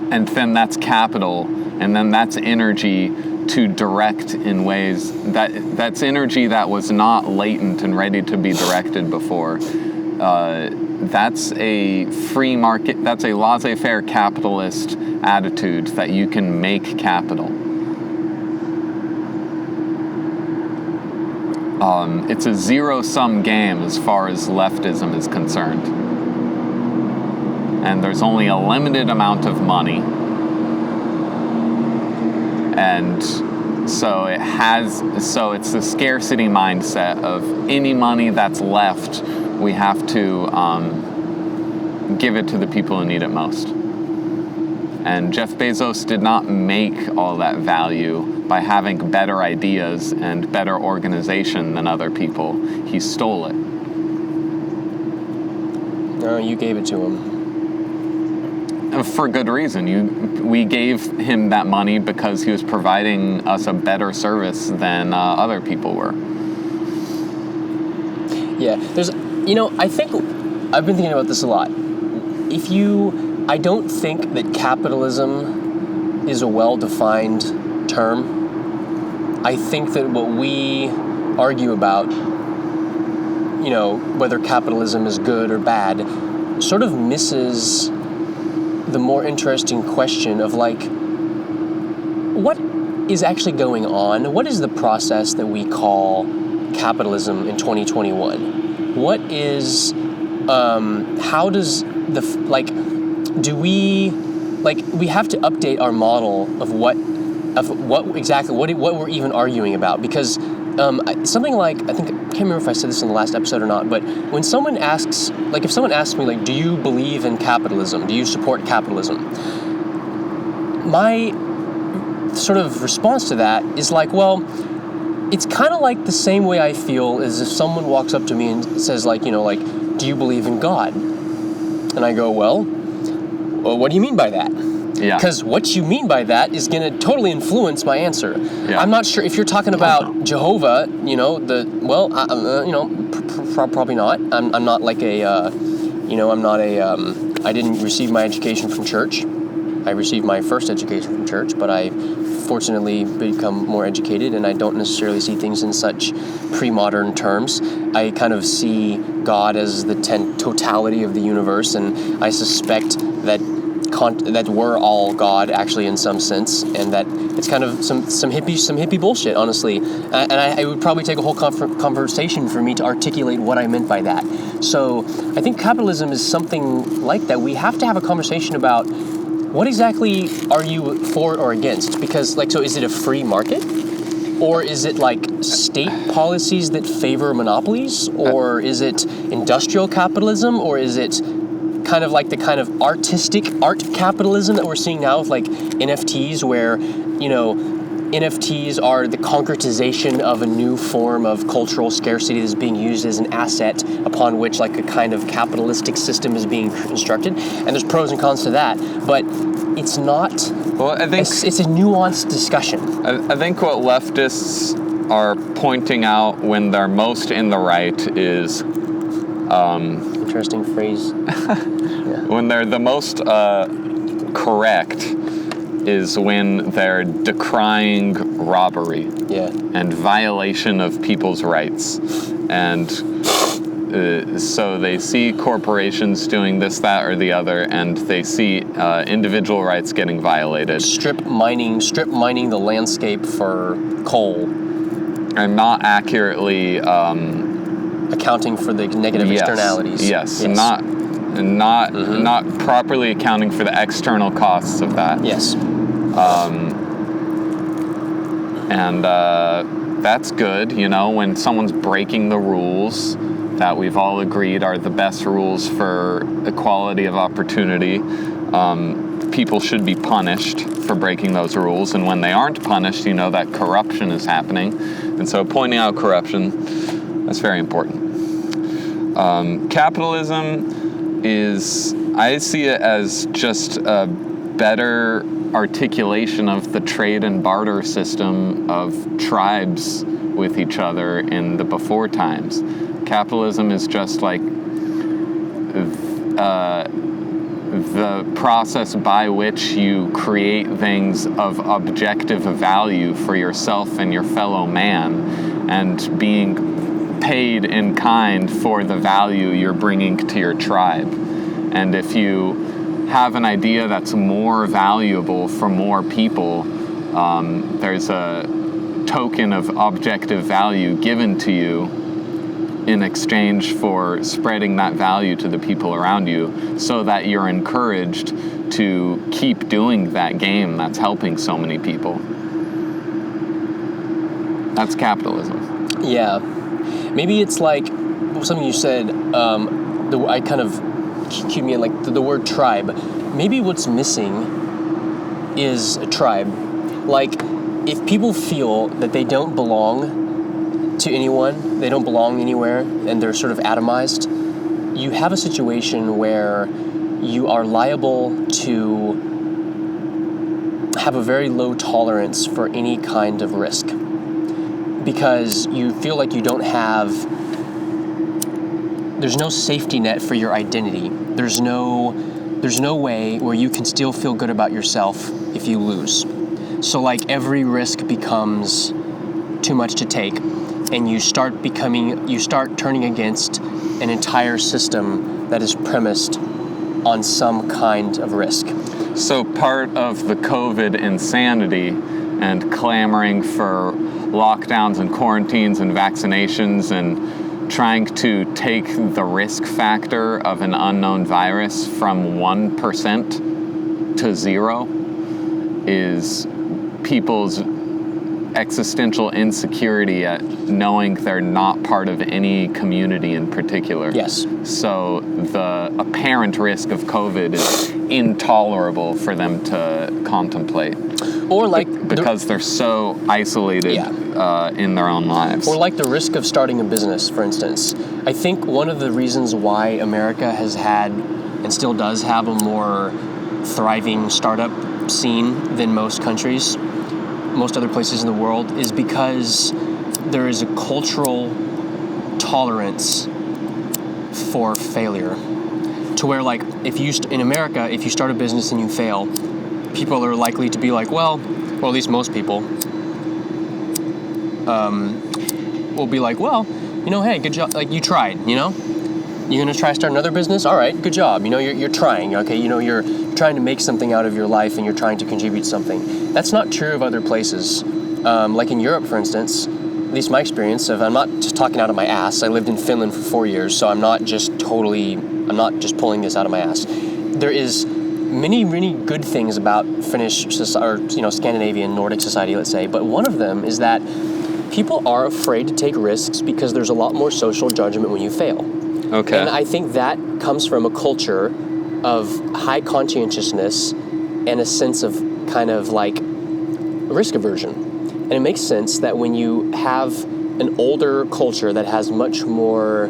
And then that's capital, and then that's energy to direct in ways that's energy that was not latent and ready to be directed before. That's a free market, that's a laissez-faire capitalist attitude that you can make capital. It's a zero-sum game as far as leftism is concerned. And there's only a limited amount of money. And so it's the scarcity mindset of any money that's left, we have to give it to the people who need it most. And Jeff Bezos did not make all that value by having better ideas and better organization than other people. He stole it. No, you gave it to him. For good reason. We gave him that money because he was providing us a better service than other people were. Yeah, I think I've been thinking about this a lot. I don't think that capitalism is a well-defined term. I think that what we argue about, whether capitalism is good or bad, sort of misses the more interesting question of like, what is actually going on? What is the process that we call capitalism in 2021? What is, how does we have to update our model of what we're even arguing about, because something like, I can't remember if I said this in the last episode or not, but when someone asks, if someone asks me, do you believe in capitalism? Do you support capitalism? My sort of response to that is well, it's kind of like the same way I feel as if someone walks up to me and says do you believe in God? And I go, well, what do you mean by that? Yeah. Because what you mean by that is going to totally influence my answer. Yeah. I'm not sure if you're talking about Jehovah. Probably not. I'm not like a, I'm not a. I didn't receive my education from church. I received my first education from church, but I fortunately become more educated, and I don't necessarily see things in such pre-modern terms. I kind of see God as the totality of the universe, and I suspect that we're all God actually in some sense, and that it's kind of some hippie bullshit, honestly. And it would probably take a whole conversation for me to articulate what I meant by that. So I think capitalism is something like that. We have to have a conversation about what exactly are you for or against? Because so is it a free market? Or is it like state policies that favor monopolies? Or is it industrial capitalism? Or is it kind of like the kind of artistic art capitalism that we're seeing now with like NFTs, where, NFTs are the concretization of a new form of cultural scarcity that's being used as an asset upon which like a kind of capitalistic system is being constructed. And there's pros and cons to that, but it's not, I think it's a nuanced discussion. I think what leftists are pointing out when they're most in the right is... interesting phrase. Yeah. When they're the most correct is when they're decrying robbery and violation of people's rights. And so they see corporations doing this, that, or the other, and they see individual rights getting violated. Strip mining the landscape for coal. And not accurately... accounting for the negative externalities. Yes. Not properly accounting for the external costs of that. Yes. And that's good, when someone's breaking the rules that we've all agreed are the best rules for equality of opportunity. People should be punished for breaking those rules, and when they aren't punished, that corruption is happening. And so pointing out corruption, that's very important. Capitalism I see it as just a better articulation of the trade and barter system of tribes with each other in the before times. Capitalism is just like the process by which you create things of objective value for yourself and your fellow man, and being paid in kind for the value you're bringing to your tribe. And if you have an idea that's more valuable for more people, there's a token of objective value given to you in exchange for spreading that value to the people around you, so that you're encouraged to keep doing that game that's helping so many people. That's capitalism. Yeah. Maybe it's like something you said, I kind of cued me in, like the word tribe. Maybe what's missing is a tribe. Like, if people feel that they don't belong to anyone, they don't belong anywhere, and they're sort of atomized, you have a situation where you are liable to have a very low tolerance for any kind of risk, because you feel like you don't have, there's no safety net for your identity. There's no way where you can still feel good about yourself if you lose. So like every risk becomes too much to take, and you start turning against an entire system that is premised on some kind of risk. So part of the COVID insanity and clamoring for lockdowns and quarantines and vaccinations and trying to take the risk factor of an unknown virus from 1% to 0 is people's existential insecurity at knowing they're not part of any community in particular. Yes. So the apparent risk of COVID is intolerable for them to contemplate. Or like because they're so isolated in their own lives. Or like the risk of starting a business, for instance. I think one of the reasons why America has had and still does have a more thriving startup scene than most countries, most other places in the world, is because there is a cultural tolerance for failure. To where, like, in America, if you start a business and you fail, people are likely to be like, well, or at least most people, will be like, well, hey, good job, like you tried, you're gonna try to start another business, all right, good job, you're trying, okay, you're trying to make something out of your life and you're trying to contribute something. That's not true of other places. Like in Europe, for instance, at least my experience I'm not just talking out of my ass. I lived in Finland for 4 years, so I'm not just pulling this out of my ass. There is many, many good things about Finnish society, or Scandinavian, Nordic society, let's say, but one of them is that people are afraid to take risks because there's a lot more social judgment when you fail. Okay. And I think that comes from a culture of high conscientiousness and a sense of kind of like risk aversion. And it makes sense that when you have an older culture that has much more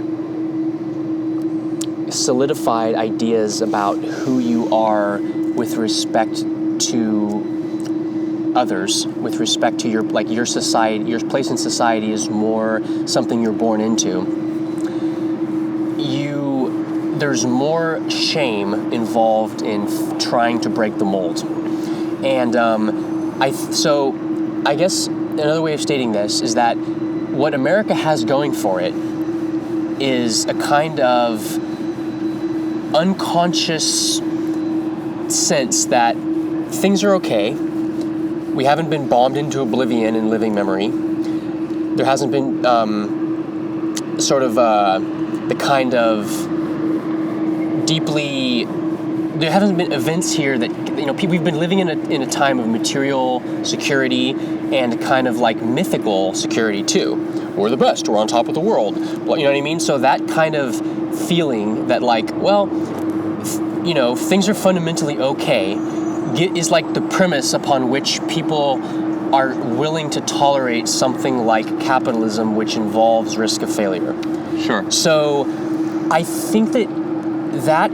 solidified ideas about who you are with respect to others, with respect to your society, your place in society is more something you're born into. There's more shame involved in trying to break the mold. And I guess another way of stating this is that what America has going for it is a kind of unconscious sense that things are okay. We haven't been bombed into oblivion in living memory. There hasn't been the kind of there haven't been events here that, we've been living in a time of material security and kind of like mythical security too. We're the best, we're on top of the world. Well, you know what I mean? So that kind of feeling that like, well, things are fundamentally okay is like the premise upon which people are willing to tolerate something like capitalism, which involves risk of failure. Sure. So I think that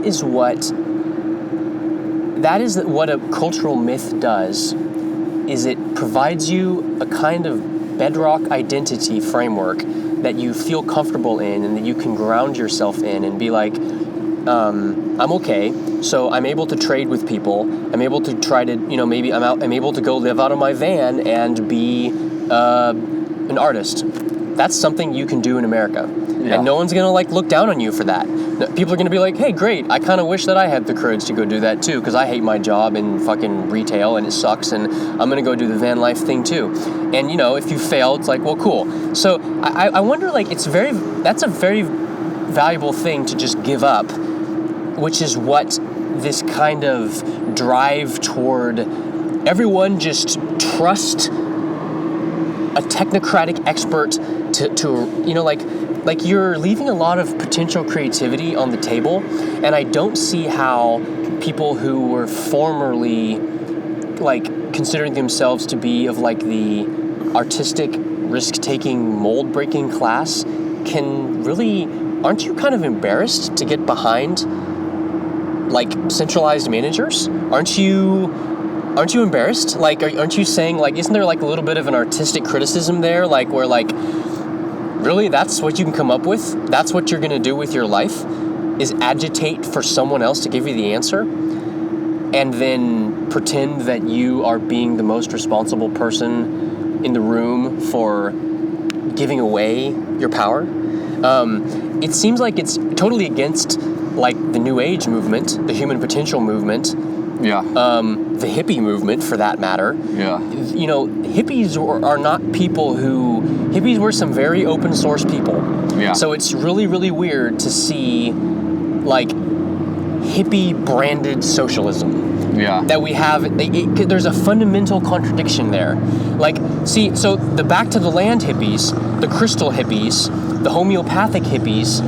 is what a cultural myth does, is it provides you a kind of bedrock identity framework that you feel comfortable in and that you can ground yourself in and be like, I'm okay, so I'm able to trade with people, I'm able to try to, maybe I'm able to go live out of my van and be an artist. That's something you can do in America. Yeah. And no one's going to look down on you for that. People are going to be like, hey, great, I kind of wish that I had the courage to go do that too, because I hate my job in fucking retail and it sucks, and I'm going to go do the van life thing too. And, if you fail, it's like, well, cool. So I wonder, that's a very valuable thing to just give up, which is what this kind of drive toward everyone just trust a technocratic expert to you're leaving a lot of potential creativity on the table, and I don't see how people who were formerly considering themselves to be of the artistic risk-taking mold-breaking class aren't you kind of embarrassed to get behind centralized managers? Aren't you embarrassed? Aren't you saying isn't there a little bit of an artistic criticism there, where really that's what you can come up with? That's what you're going to do with your life, is agitate for someone else to give you the answer and then pretend that you are being the most responsible person in the room for giving away your power? It seems like it's totally against the New Age movement, the human potential movement, yeah, the hippie movement for that matter. Yeah. Hippies are not people hippies were some very open source people. Yeah. So it's really, really weird to see hippie branded socialism. Yeah. That we have, there's a fundamental contradiction there. So the back to the land hippies, the crystal hippies, the homeopathic hippies,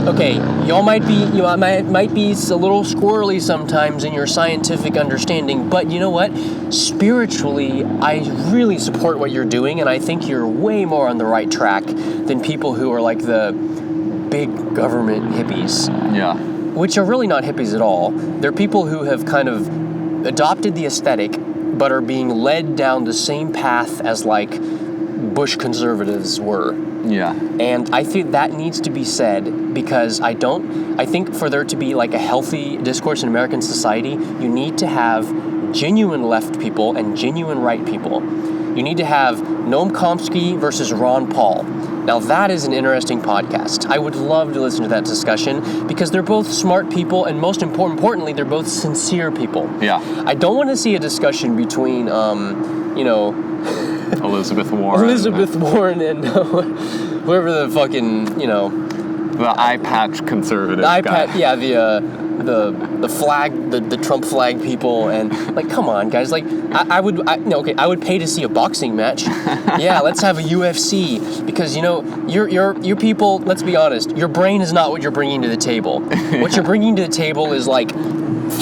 okay, y'all might be a little squirrely sometimes in your scientific understanding, but you know what? Spiritually, I really support what you're doing, and I think you're way more on the right track than people who are the big government hippies. Yeah. Which are really not hippies at all. They're people who have kind of adopted the aesthetic, but are being led down the same path as Bush conservatives were. Yeah. And I think that needs to be said because I think for there to be like a healthy discourse in American society, you need to have genuine left people and genuine right people. You need to have Noam Chomsky versus Ron Paul. Now that is an interesting podcast. I would love to listen to that discussion because they're both smart people and most importantly, they're both sincere people. Yeah. I don't want to see a discussion between, Elizabeth Warren and whoever the fucking, the eye patch conservative guy. Yeah, the flag, the Trump flag people, and like, come on, guys. Like, I would pay to see a boxing match. Yeah, let's have a UFC because your people. Let's be honest. Your brain is not what you're bringing to the table. What you're bringing to the table is like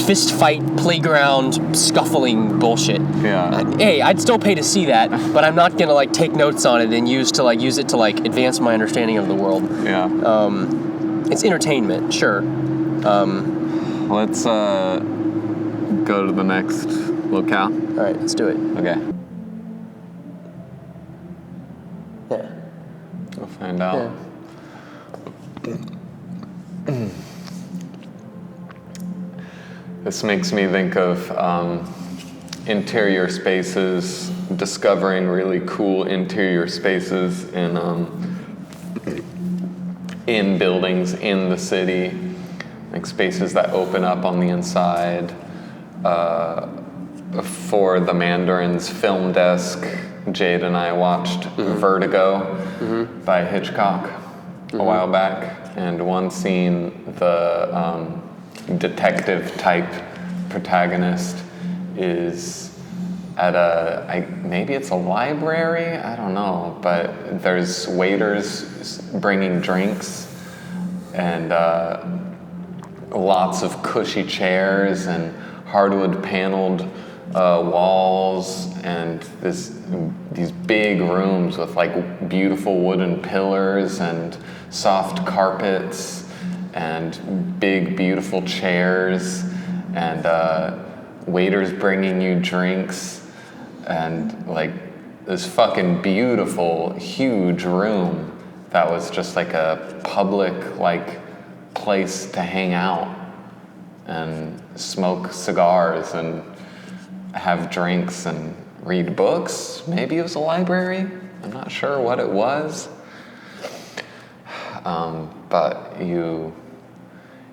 fist fight, playground, scuffling bullshit. Yeah. Hey, I'd still pay to see that, but I'm not gonna like take notes on it and use it to like advance my understanding of the world. Yeah. It's entertainment, sure. Let's go to the next locale. All right, let's do it. Okay. Yeah. We'll find out. Yeah. This makes me think of interior spaces, discovering really cool interior spaces in buildings in the city, like spaces that open up on the inside. For the Mandarin's film desk, Jade and I watched Vertigo by Hitchcock a while back, and one scene, the detective type protagonist is at maybe it's a library, I don't know, but there's waiters bringing drinks and lots of cushy chairs and hardwood paneled walls and these big rooms with like beautiful wooden pillars and soft carpets and big beautiful chairs and waiters bringing you drinks and like this fucking beautiful huge room that was just like a public like place to hang out and smoke cigars and have drinks and read books. Maybe it was a library. I'm not sure what it was. But you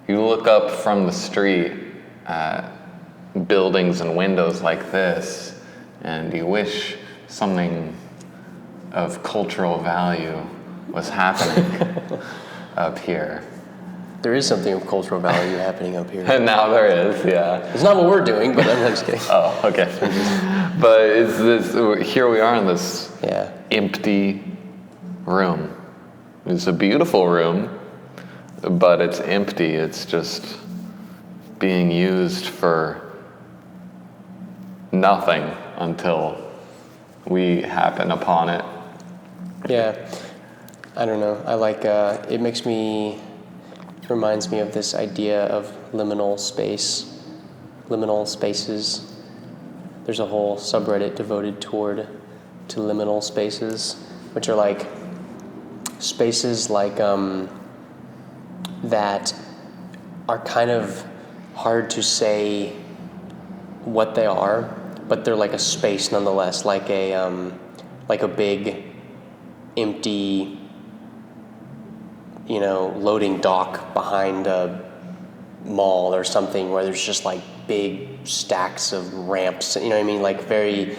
look up from the street at buildings and windows like this, and you wish something of cultural value was happening up here. There is something of cultural value happening up here. And now there is, yeah. It's not what we're doing, but I'm just kidding. Oh, okay. But here we are in this empty room. It's a beautiful room, but it's empty. It's just being used for nothing until we happen upon it. Yeah, I don't know. I like, it reminds me of this idea of liminal spaces. There's a whole subreddit devoted to liminal spaces, which are like spaces like that are kind of hard to say what they are, but they're like a space nonetheless, like a big empty loading dock behind a mall or something where there's just like big stacks of ramps, you know what I mean? Like very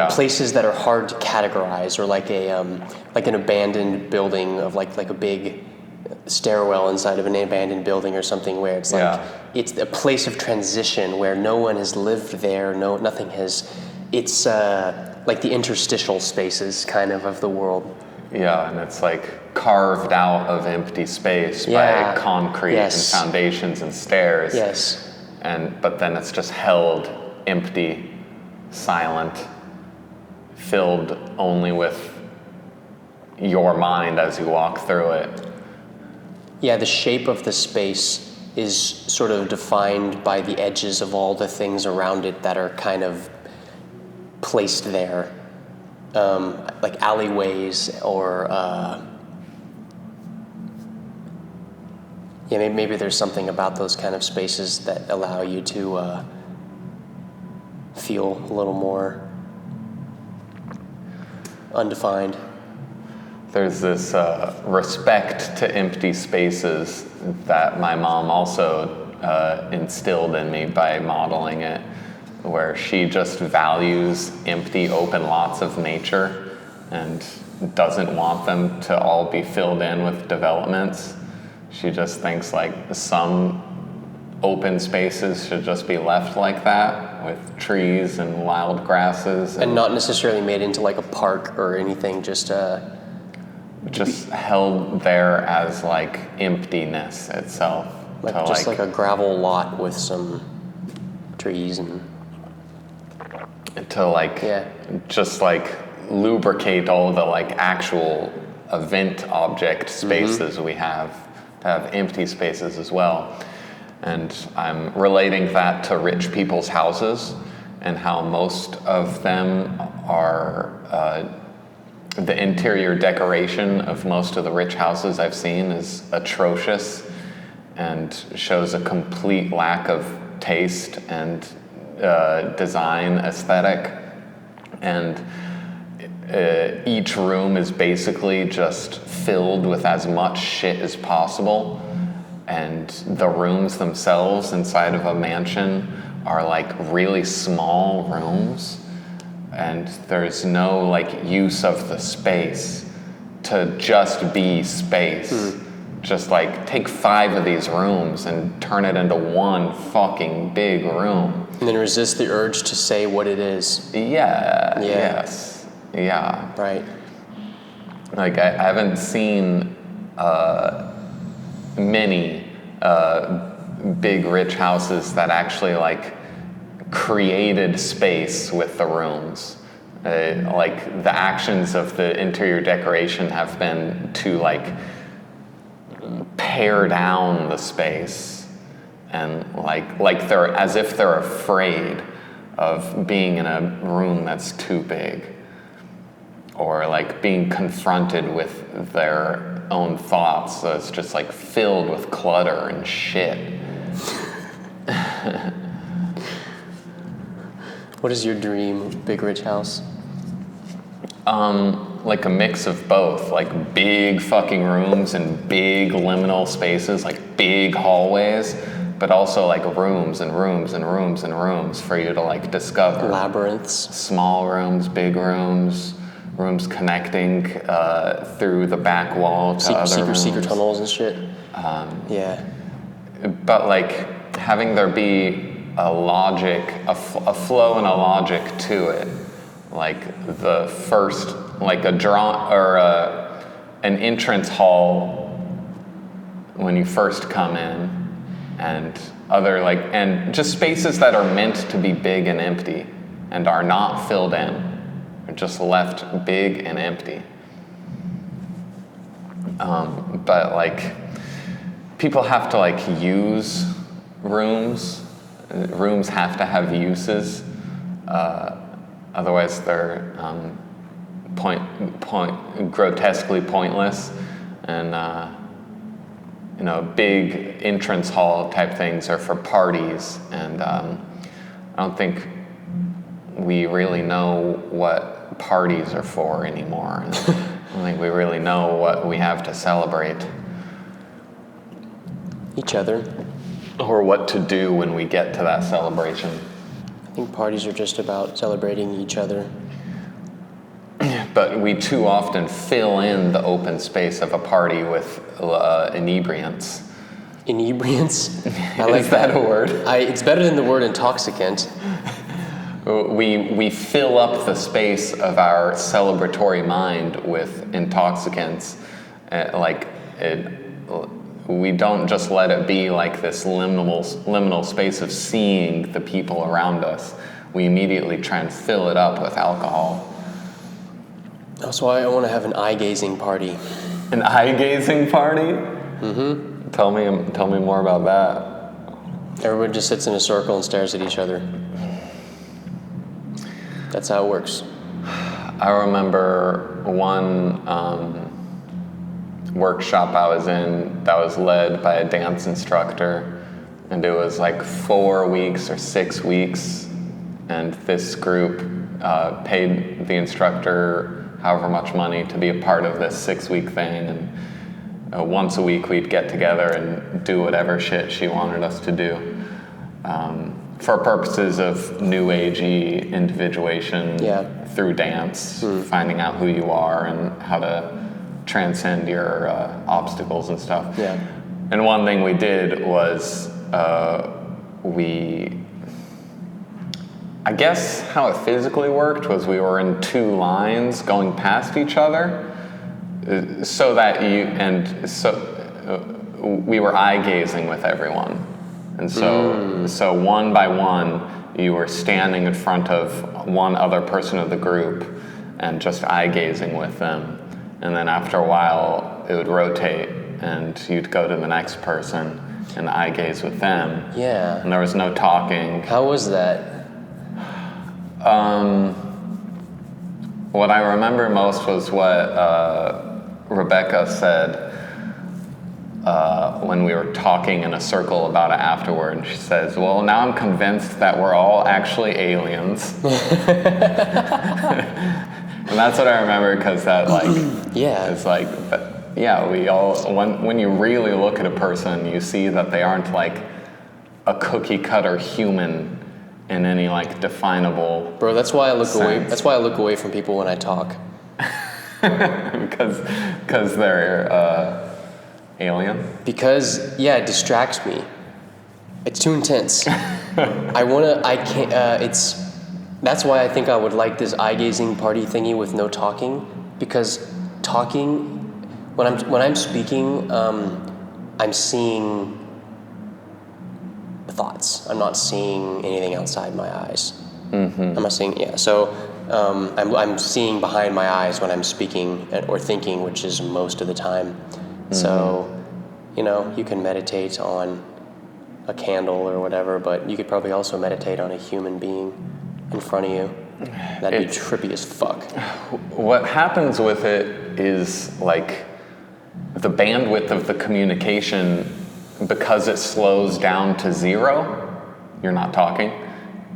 places that are hard to categorize, or like an abandoned building of like a big stairwell inside of an abandoned building or something where it's like it's a place of transition where no one has lived there, nothing has. It's like the interstitial spaces kind of the world. Yeah, and it's like carved out of empty space by concrete and foundations and stairs. Yes. But then it's just held empty, silent, filled only with your mind as you walk through it. Yeah, the shape of the space is sort of defined by the edges of all the things around it that are kind of placed there. like alleyways or maybe there's something about those kind of spaces that allow you to feel a little more undefined. There's this respect to empty spaces that my mom also instilled in me by modeling it, where she just values empty, open lots of nature and doesn't want them to all be filled in with developments. She just thinks like some open spaces should just be left like that, with trees and wild grasses. And not necessarily made into like a park or anything, just held there as like emptiness itself. Like a gravel lot with some trees and to just like lubricate all the like actual event object spaces we have, to have empty spaces as well. And I'm relating that to rich people's houses and how most of them are the interior decoration of most of the rich houses I've seen is atrocious and shows a complete lack of taste and design aesthetic. And each room is basically just filled with as much shit as possible. And the rooms themselves inside of a mansion are like really small rooms. And there's no like use of the space to just be space. Just like take 5 of these rooms and turn it into one fucking big room. And then resist the urge to say what it is. Yeah. Yes. Yeah. Right. Like I haven't seen many big rich houses that actually like created space with the rooms. Like the actions of the interior decoration have been to like pare down the space and like they're as if they're afraid of being in a room that's too big, or like being confronted with their own thoughts. So it's just like filled with clutter and shit. What is your dream big rich house? Like a mix of both, like big fucking rooms and big liminal spaces, like big hallways, but also like rooms and rooms and rooms and rooms for you to like discover. Labyrinths. Small rooms, big rooms, rooms connecting through the back wall to other rooms. Secret tunnels and shit. Yeah. But like having there be a logic, a flow and a logic to it. Like the first, like a draw or an entrance hall when you first come in, and other like, and just spaces that are meant to be big and empty and are not filled in, are just left big and empty. But like people have to like use rooms. Rooms have to have uses. Otherwise, they're grotesquely pointless, and big entrance hall type things are for parties, and I don't think we really know what parties are for anymore. I don't think we really know what we have to celebrate. Each other. Or what to do when we get to that celebration. I think parties are just about celebrating each other. But we too often fill in the open space of a party with inebriants. Inebriants? I like Is that a word? It's better than the word intoxicant. We fill up the space of our celebratory mind with intoxicants. We don't just let it be like this liminal space of seeing the people around us. We immediately try and fill it up with alcohol. That's why I want to have an eyegazing party. An eyegazing party? Mm-hmm. Tell me more about that. Everybody just sits in a circle and stares at each other. That's how it works. I remember one workshop I was in that was led by a dance instructor, and it was like 4 weeks or 6 weeks, and this group paid the instructor however much money to be a part of this 6-week thing, and once a week we'd get together and do whatever shit she wanted us to do, for purposes of new agey individuation through dance, finding out who you are and how to transcend your obstacles and stuff. Yeah. And one thing we did was I guess how it physically worked was we were in 2 lines going past each other, so that we were eye-gazing with everyone. And so one by one, you were standing in front of one other person of the group and just eye-gazing with them. And then after a while, it would rotate, and you'd go to the next person and eye-gaze with them. Yeah. And there was no talking. How was that? What I remember most was what Rebecca said when we were talking in a circle about it afterward. She says, well, now I'm convinced that we're all actually aliens. And that's what I remember, because that, like, it's like, we all, when you really look at a person, you see that they aren't like a cookie cutter human in any like definable Bro, that's why I look sense. away. That's why I look away from people when I talk. because they're alien. Because it distracts me. It's too intense. That's why I think I would like this eye-gazing party thingy with no talking, because talking, when I'm speaking, I'm seeing thoughts. I'm not seeing anything outside my eyes. I'm not seeing, so I'm seeing behind my eyes when I'm speaking or thinking, which is most of the time. So, you can meditate on a candle or whatever, but you could probably also meditate on a human being in front of you. That'd be trippy as fuck. What happens with it is, like, the bandwidth of the communication, because it slows down to 0, you're not talking,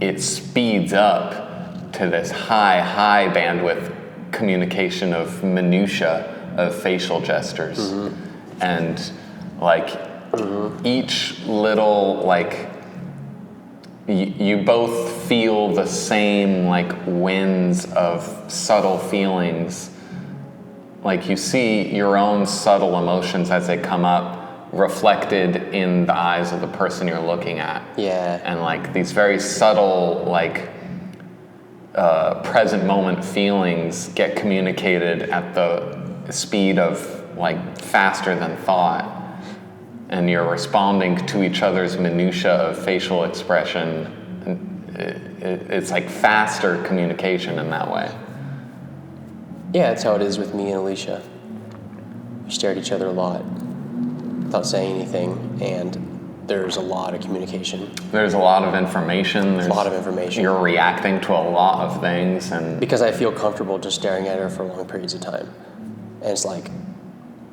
it speeds up to this high bandwidth communication of minutia of facial gestures. And, like, each little, like, you both feel the same, like, winds of subtle feelings. Like, you see your own subtle emotions as they come up reflected in the eyes of the person you're looking at. Yeah. And, like, these very subtle, like, present moment feelings get communicated at the speed of, like, faster than thought. And you're responding to each other's minutia of facial expression. It's like faster communication in that way. Yeah, that's how it is with me and Alicia. We stare at each other a lot without saying anything, and there's a lot of communication. There's a lot of information. There's a lot of information. You're reacting to a lot of things. And because I feel comfortable just staring at her for long periods of time. And it's like,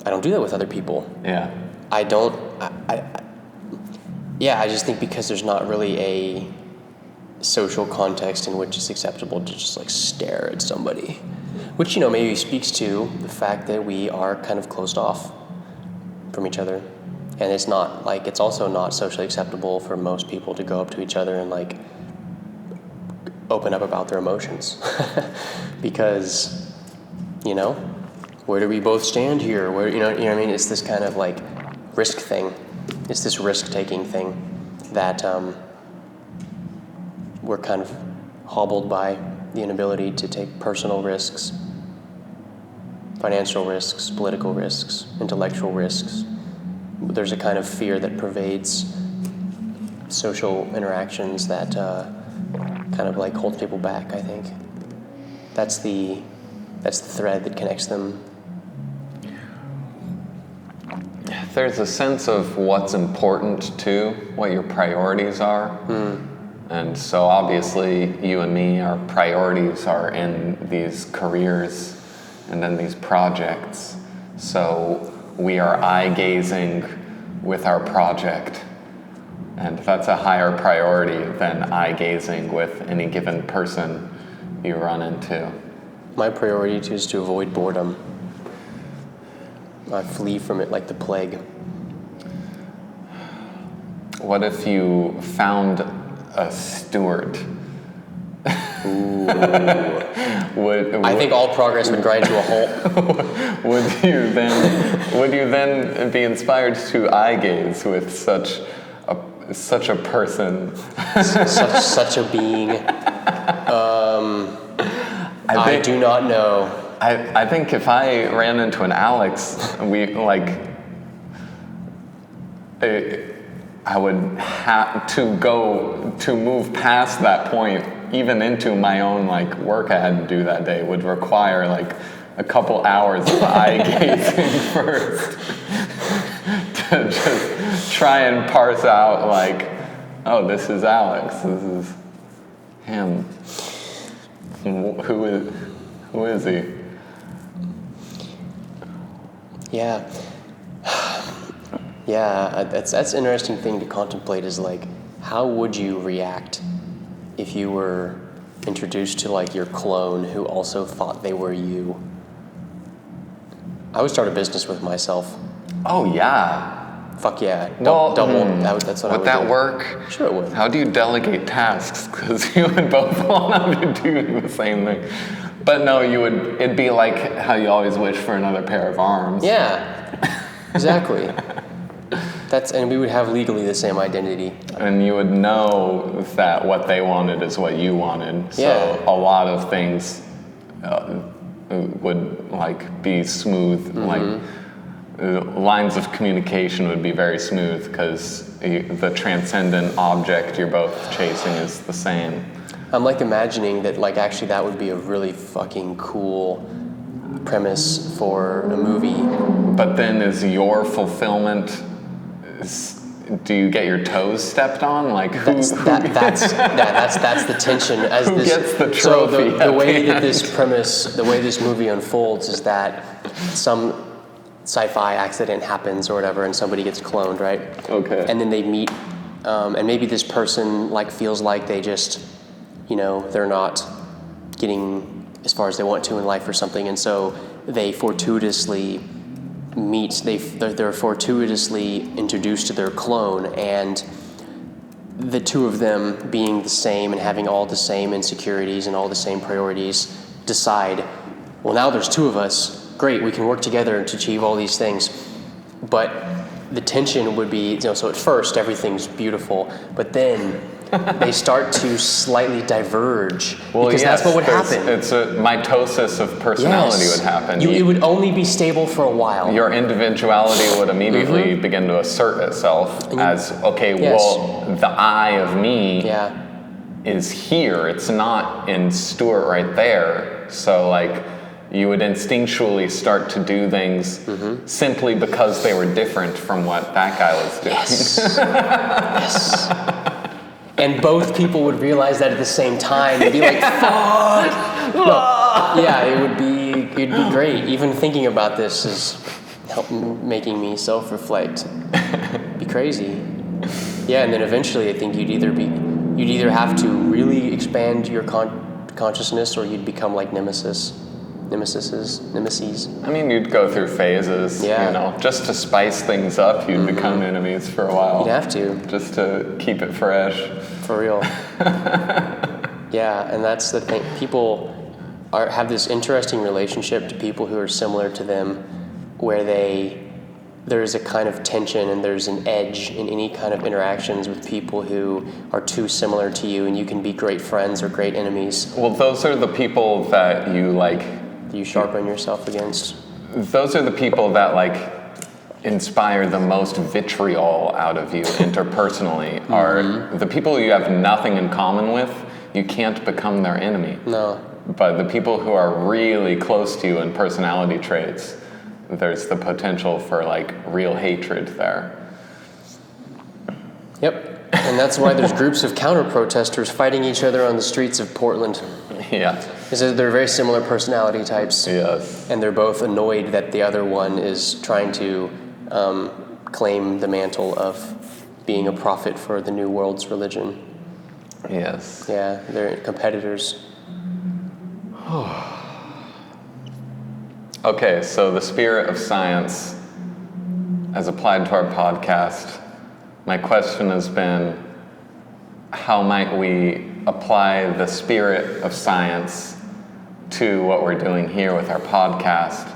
I don't do that with other people. Yeah. I just think because there's not really a social context in which it's acceptable to just like stare at somebody, which, maybe speaks to the fact that we are kind of closed off from each other. And it's also not socially acceptable for most people to go up to each other and like open up about their emotions. Because, where do we both stand here? Where, you know what I mean? It's this kind of like risk thing. It's this risk-taking thing that we're kind of hobbled by the inability to take personal risks, financial risks, political risks, intellectual risks. There's a kind of fear that pervades social interactions that kind of like holds people back, I think. That's the thread that connects them. There's a sense of what's important too, what your priorities are. And so obviously you and me, our priorities are in these careers and in these projects. So we are eye-gazing with our project. And that's a higher priority than eye-gazing with any given person you run into. My priority is to avoid boredom. I flee from it like the plague. What if you found a Stuart? Ooh. I think all progress would grind to a halt. Would you then be inspired to eye gaze with such a person? such a being. I do not know. I think if I ran into an Alex, I would have to move past that point, even into my own work I had to do that day, would require a couple hours of eye gazing first to just try and parse out oh, this is Alex, this is him. Who is he? Yeah. Yeah, that's an interesting thing to contemplate is how would you react if you were introduced to your clone who also thought they were you? I would start a business with myself. Oh yeah. Fuck yeah. Well, double. That's what I would that do. Work? Sure it would. How do you delegate tasks? Because you would both want to do the same thing. But no, it'd be like how you always wish for another pair of arms. Yeah, exactly. And we would have legally the same identity. And you would know that what they wanted is what you wanted. So yeah. A lot of things would be smooth. Mm-hmm. Lines of communication would be very smooth because the transcendent object you're both chasing is the same. I'm imagining that actually that would be a really fucking cool premise for a movie. But then is your fulfillment, do you get your toes stepped on? That's the tension. Who gets the trophy? So the way that the way this movie unfolds is that some sci-fi accident happens or whatever, and somebody gets cloned, right? Okay. And then they meet, and maybe this person feels like they just, they're not getting as far as they want to in life or something, and so they fortuitously meet. They're fortuitously introduced to their clone, and the two of them being the same and having all the same insecurities and all the same priorities decide, well, now there's two of us. Great, we can work together to achieve all these things. But the tension would be, so at first everything's beautiful, but then they start to slightly diverge. Well, because that's what would happen. It's a mitosis of personality would happen. It would only be stable for a while. Your individuality would immediately begin to assert itself as, well, the I of me is here. It's not in Stuart right there. So you would instinctually start to do things simply because they were different from what that guy was doing. Yes. Yes. And both people would realize that at the same time and be like, fuck! It'd be great. Even thinking about this is making me self-reflect. It'd be crazy. Yeah, and then eventually I think you'd either have to really expand your consciousness or you'd become like nemesis. I mean, you'd go through phases, just to spice things up, you'd become enemies for a while. You'd have to. Just to keep it fresh. For real. Yeah, and that's the thing. People have this interesting relationship to people who are similar to them, where there's a kind of tension and there's an edge in any kind of interactions with people who are too similar to you, and you can be great friends or great enemies. Well, those are the people that you sharpen yourself against. Those are the people that inspire the most vitriol out of you interpersonally. Are the people you have nothing in common with. You can't become their enemy. No. But the people who are really close to you in personality traits, there's the potential for real hatred there. Yep. And that's why there's groups of counter-protesters fighting each other on the streets of Portland. Yeah. Because they're very similar personality types. Yes. And they're both annoyed that the other one is trying to claim the mantle of being a prophet for the New World's religion. Yes. Yeah, they're competitors. Okay, so the spirit of science as applied to our podcast, my question has been, how might we apply the spirit of science to what we're doing here with our podcast?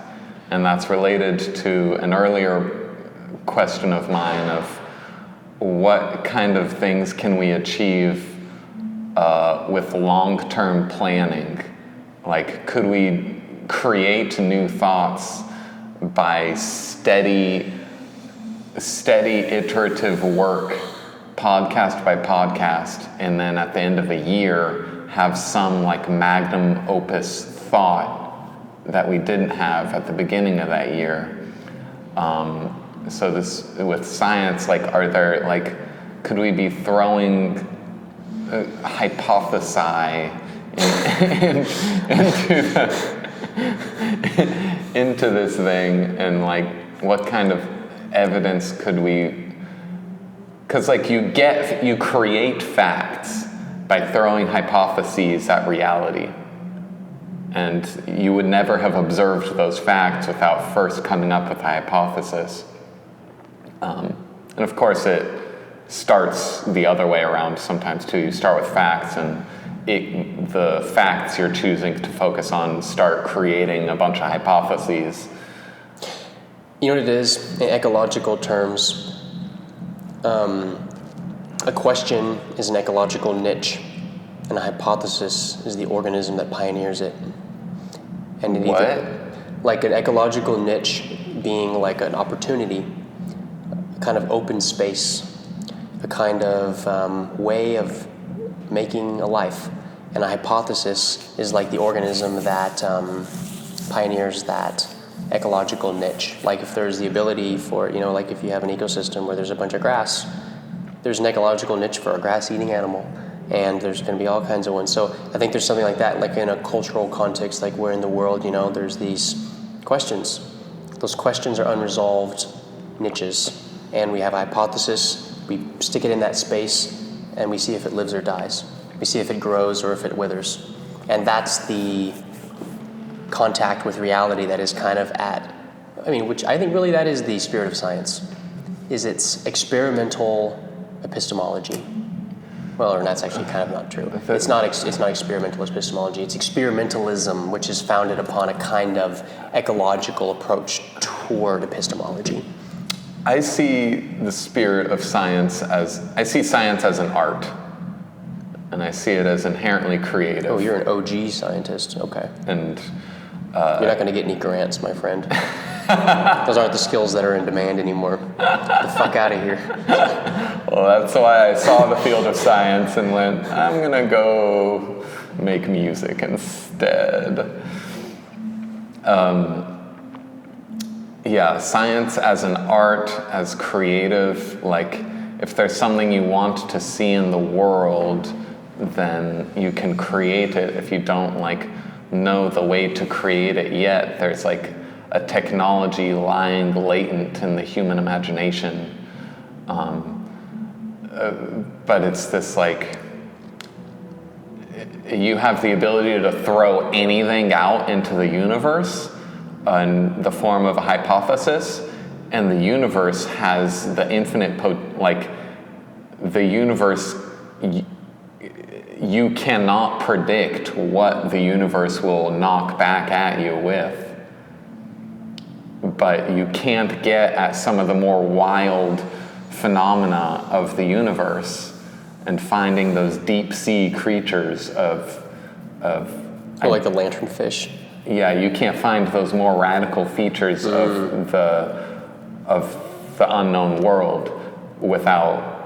And that's related to an earlier question of mine of what kind of things can we achieve with long-term planning? Like, could we create new thoughts by steady iterative work, podcast by podcast, and then at the end of a year have some like magnum opus thought that we didn't have at the beginning of that year? So this, with science, like, could we be throwing hypothesi into this thing, and like, what kind of evidence could we? Because like you create facts by throwing hypotheses at reality, and you would never have observed those facts without first coming up with a hypothesis. And of course, it starts the other way around sometimes too. You start with facts, and the facts you're choosing to focus on start creating a bunch of hypotheses. You know what it is? In ecological terms, a question is an ecological niche, and a hypothesis is the organism that pioneers it. And it either, like an ecological niche being like an opportunity, a kind of open space, a kind of way of making a life. And a hypothesis is like the organism that pioneers that ecological niche. Like if there's the ability for, like if you have an ecosystem where there's a bunch of grass, there's an ecological niche for a grass-eating animal, and there's going to be all kinds of ones. So I think there's something like that, like in a cultural context, like we're in the world, there's these questions. Those questions are unresolved niches, and we have a hypothesis. We stick it in that space, and we see if it lives or dies. We see if it grows or if it withers. And that's the contact with reality that is kind of which I think really that is the spirit of science, is its experimental epistemology. Well, or that's actually kind of not true. It's not experimental epistemology, it's experimentalism, which is founded upon a kind of ecological approach toward epistemology. I see the spirit of science I see science as an art, and I see it as inherently creative. Oh, you're an OG scientist, okay. And you're not going to get any grants, my friend. Those aren't the skills that are in demand anymore. Get the fuck out of here. Well, that's why I saw the field of science and went, I'm going to go make music instead. Yeah, science as an art, as creative, like if there's something you want to see in the world, then you can create it. If you don't know the way to create it yet, there's like a technology lying latent in the human imagination. But it's this you have the ability to throw anything out into the universe in the form of a hypothesis, and the universe has the infinite the universe, you cannot predict what the universe will knock back at you with, but you can't get at some of the more wild phenomena of the universe and finding those deep sea creatures like the lanternfish. Yeah, you can't find those more radical features of the unknown world without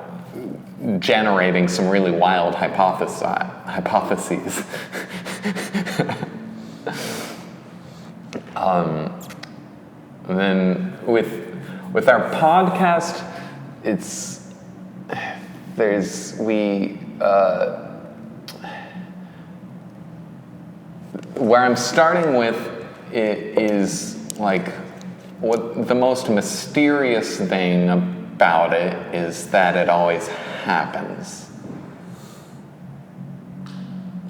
generating some really wild hypotheses. And then with our podcast, where I'm starting with is like, what the most mysterious thing about it is that it always happens.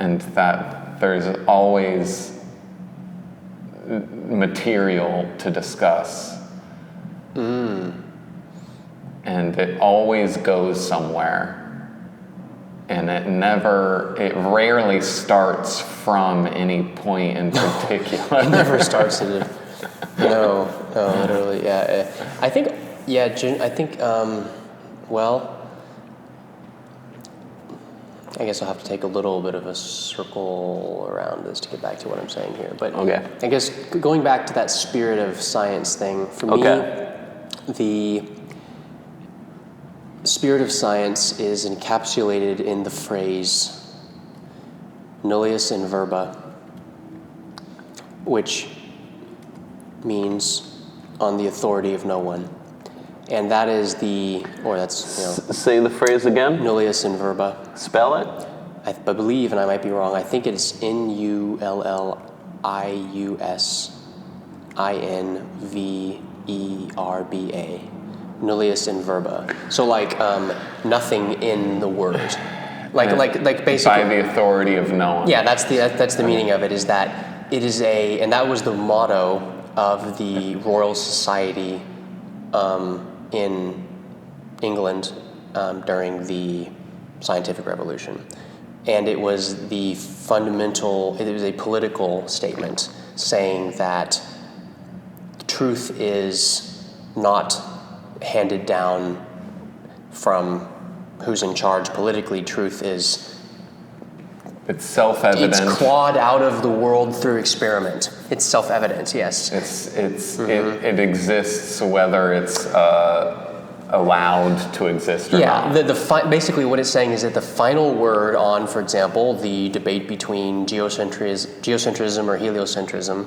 And that there's always material to discuss. And it always goes somewhere. And it rarely starts from any point in particular. It never starts at it. No, literally, yeah. I think, well, I guess I'll have to take a little bit of a circle around this to get back to what I'm saying here. But okay. I guess going back to that spirit of science thing, for me, the spirit of science is encapsulated in the phrase nullius in verba, which means on the authority of no one. And that is say the phrase again. Nullius in verba. Spell it. I believe, and I might be wrong, I think it's Nullius Inverba. Nullius in verba. So like nothing in the word. Like basically by the authority of no one. Yeah, that's the meaning of it, is that it is and that was the motto of the Royal Society in England during the Scientific Revolution. And it was a political statement saying that truth is not handed down from who's in charge politically. Truth is... It's self-evident. It's clawed out of the world through experiment. It's self-evident, yes. It exists whether it's allowed to exist or not. Yeah, basically what it's saying is that the final word on, for example, the debate between geocentrism or heliocentrism,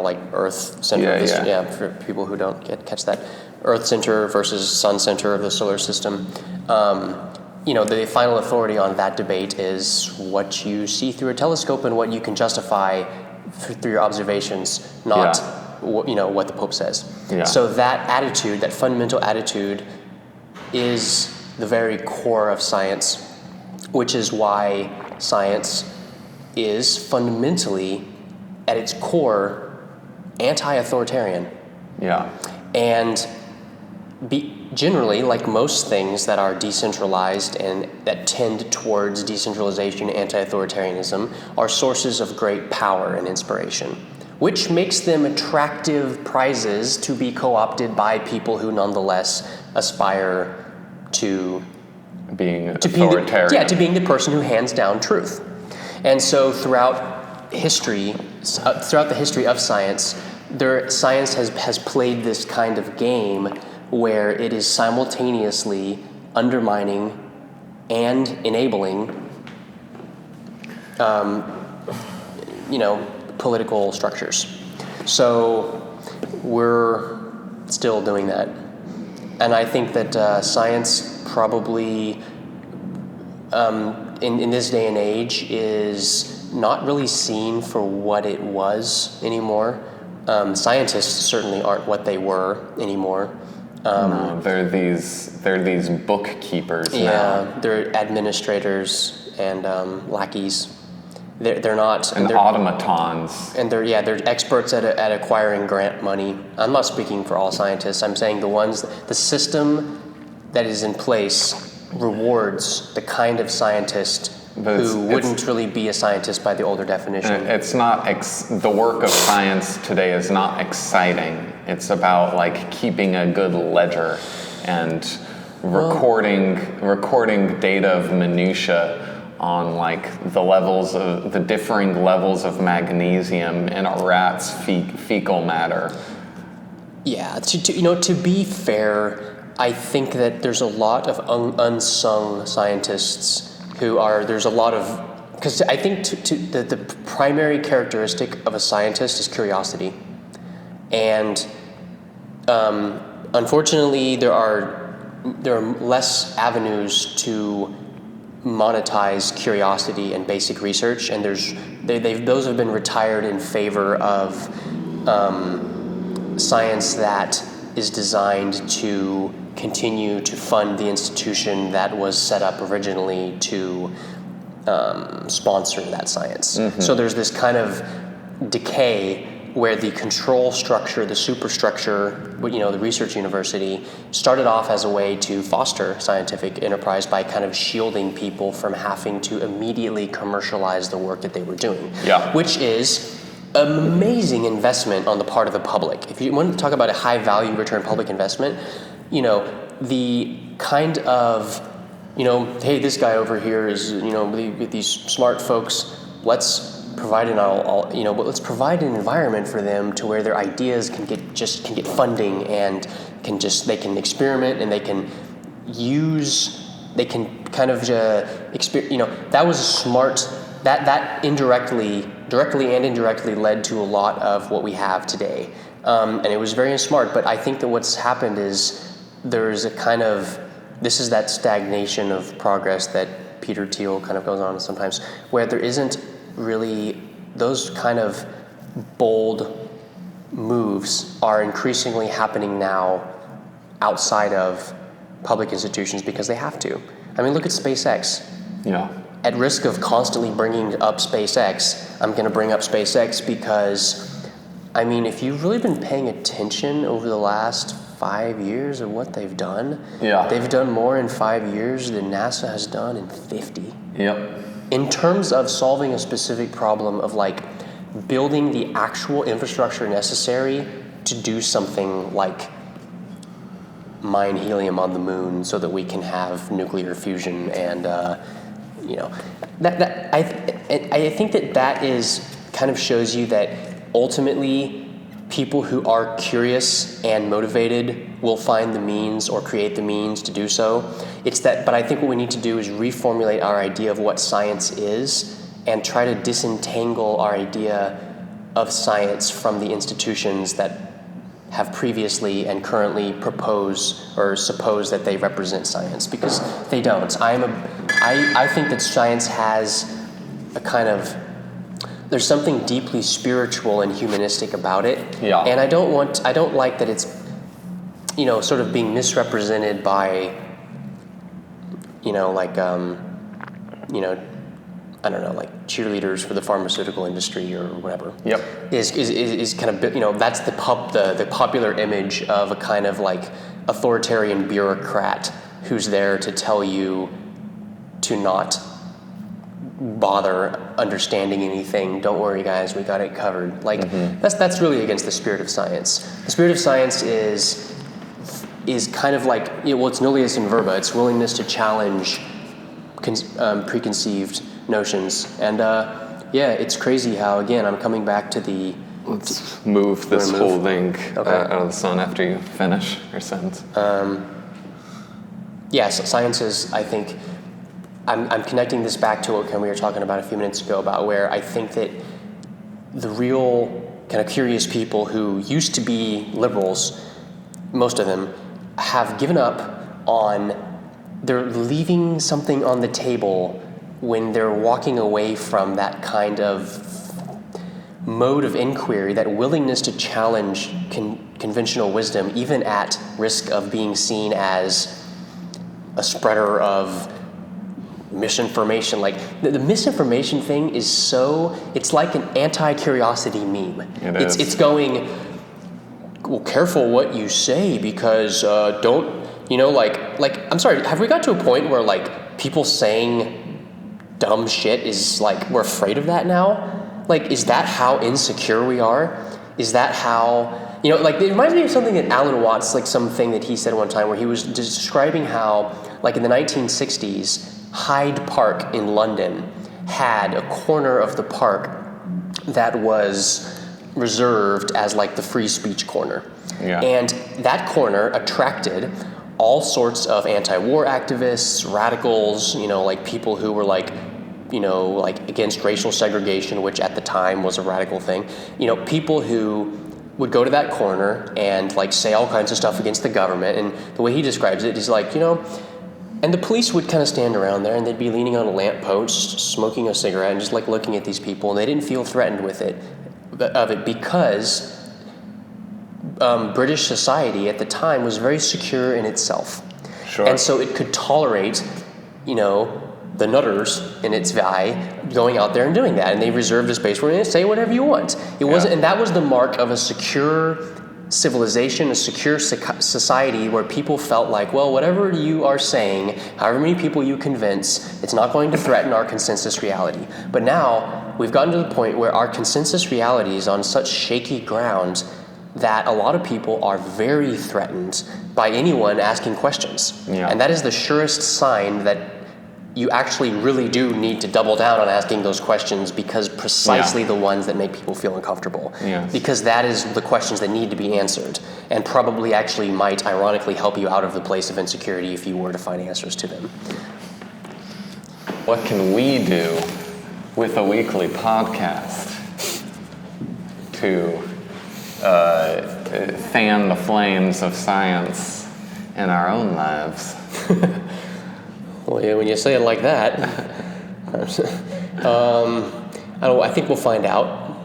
like Earth center, for people who don't catch that, Earth center versus Sun center of the solar system. The final authority on that debate is what you see through a telescope and what you can justify through your observations, not what the Pope says. Yeah. So that attitude, that fundamental attitude, is the very core of science, which is why science is fundamentally, at its core, anti-authoritarian. Yeah. And generally, like most things that are decentralized and that tend towards decentralization and anti-authoritarianism, are sources of great power and inspiration, which makes them attractive prizes to be co-opted by people who nonetheless aspire to being authoritarian. To being the person who hands down truth. And so throughout the history of science, science has played this kind of game where it is simultaneously undermining and enabling, political structures. So we're still doing that. And I think that science probably, in this day and age, is not really seen for what it was anymore. Scientists certainly aren't what they were anymore. No, they're these bookkeepers now. Yeah, they're administrators and lackeys. They're not... And automatons. And they're experts at acquiring grant money. I'm not speaking for all scientists. I'm saying the system that is in place rewards the kind of scientist who wouldn't really be a scientist by the older definition. It's not, the work of science today is not exciting. It's about keeping a good ledger and recording data of minutia on the differing levels of magnesium in a rat's fecal matter. Yeah, to be fair, I think that there's a lot of unsung scientists because I think the primary characteristic of a scientist is curiosity. And unfortunately, there are less avenues to monetize curiosity and basic research, and those have been retired in favor of science that is designed to continue to fund the institution that was set up originally to sponsor that science. Mm-hmm. So there's this kind of decay where the control structure, the superstructure, the research university, started off as a way to foster scientific enterprise by kind of shielding people from having to immediately commercialize the work that they were doing, which is an amazing investment on the part of the public. If you want to talk about a high value return public investment, the kind of, hey, this guy over here is, with these smart folks, let's provide let's provide an environment for them to where their ideas can get funding and they can experiment and they can kind of that was a smart, that directly and indirectly led to a lot of what we have today, and it was very smart. But I think that what's happened is there's a kind of, this is that stagnation of progress that Peter Thiel kind of goes on sometimes, where there isn't really those kind of bold moves are increasingly happening now outside of public institutions because they have to. I mean, look at SpaceX. Yeah. At risk of constantly bringing up SpaceX, I'm going to bring up SpaceX because, I mean, if you've really been paying attention over the last 5 years of what they've done, they've done more in 5 years than NASA has done in 50. Yep. In terms of solving a specific problem of building the actual infrastructure necessary to do something like mine helium on the moon so that we can have nuclear fusion and I think that is kind of shows you that ultimately people who are curious and motivated will find the means or create the means to do so. But I think what we need to do is reformulate our idea of what science is and try to disentangle our idea of science from the institutions that have previously and currently propose or suppose that they represent science, because they don't. I think that science has a kind of, there's something deeply spiritual and humanistic about it. Yeah. And I don't like that it's, sort of being misrepresented by, I don't know, like cheerleaders for the pharmaceutical industry or whatever. Yep. Is kind of, that's the popular image of a kind of like authoritarian bureaucrat who's there to tell you to not bother understanding anything. Don't worry, guys, we got it covered. That's really against the spirit of science. The spirit of science is kind of like, it's nullius in verba. It's willingness to challenge preconceived notions. And it's crazy how, again, I'm coming back to the... Let's move this whole thing out of the sun after you finish your sentence. So science is, I think, I'm connecting this back to what we were talking about a few minutes ago about where I think that the real kind of curious people who used to be liberals, most of them, have given up on, they're leaving something on the table when they're walking away from that kind of mode of inquiry, that willingness to challenge conventional wisdom, even at risk of being seen as a spreader of misinformation. Like the misinformation thing is it's like an anti-curiosity meme. It's going, well, careful what you say because don't, I'm sorry, have we got to a point where like people saying dumb shit is like, we're afraid of that now? Like, is that how insecure we are? Is that how, it reminds me of something that Alan Watts, like something that he said one time where he was describing how, like in the 1960s, Hyde Park in London had a corner of the park that was reserved as like the free speech corner. Yeah. And that corner attracted all sorts of anti-war activists, radicals, like people who were like against racial segregation, which at the time was a radical thing. People who would go to that corner and like say all kinds of stuff against the government. And the way he describes it is like, and the police would kind of stand around there and they'd be leaning on a lamppost, smoking a cigarette and just like looking at these people, and they didn't feel threatened with it because British society at the time was very secure in itself. Sure. And so it could tolerate, the nutters in its eye going out there and doing that. And they reserved a space where you say whatever you want. It wasn't, and that was the mark of a secure civilization, a secure society where people felt like, well, whatever you are saying, however many people you convince, it's not going to threaten our consensus reality. But now we've gotten to the point where our consensus reality is on such shaky ground that a lot of people are very threatened by anyone asking questions. Yeah. And that is the surest sign that you actually really do need to double down on asking those questions, because precisely the ones that make people feel uncomfortable. Yes. Because that is the questions that need to be answered, and probably actually might ironically help you out of the place of insecurity if you were to find answers to them. What can we do with a weekly podcast to fan the flames of science in our own lives? Well, yeah, when you say it like that, I think we'll find out.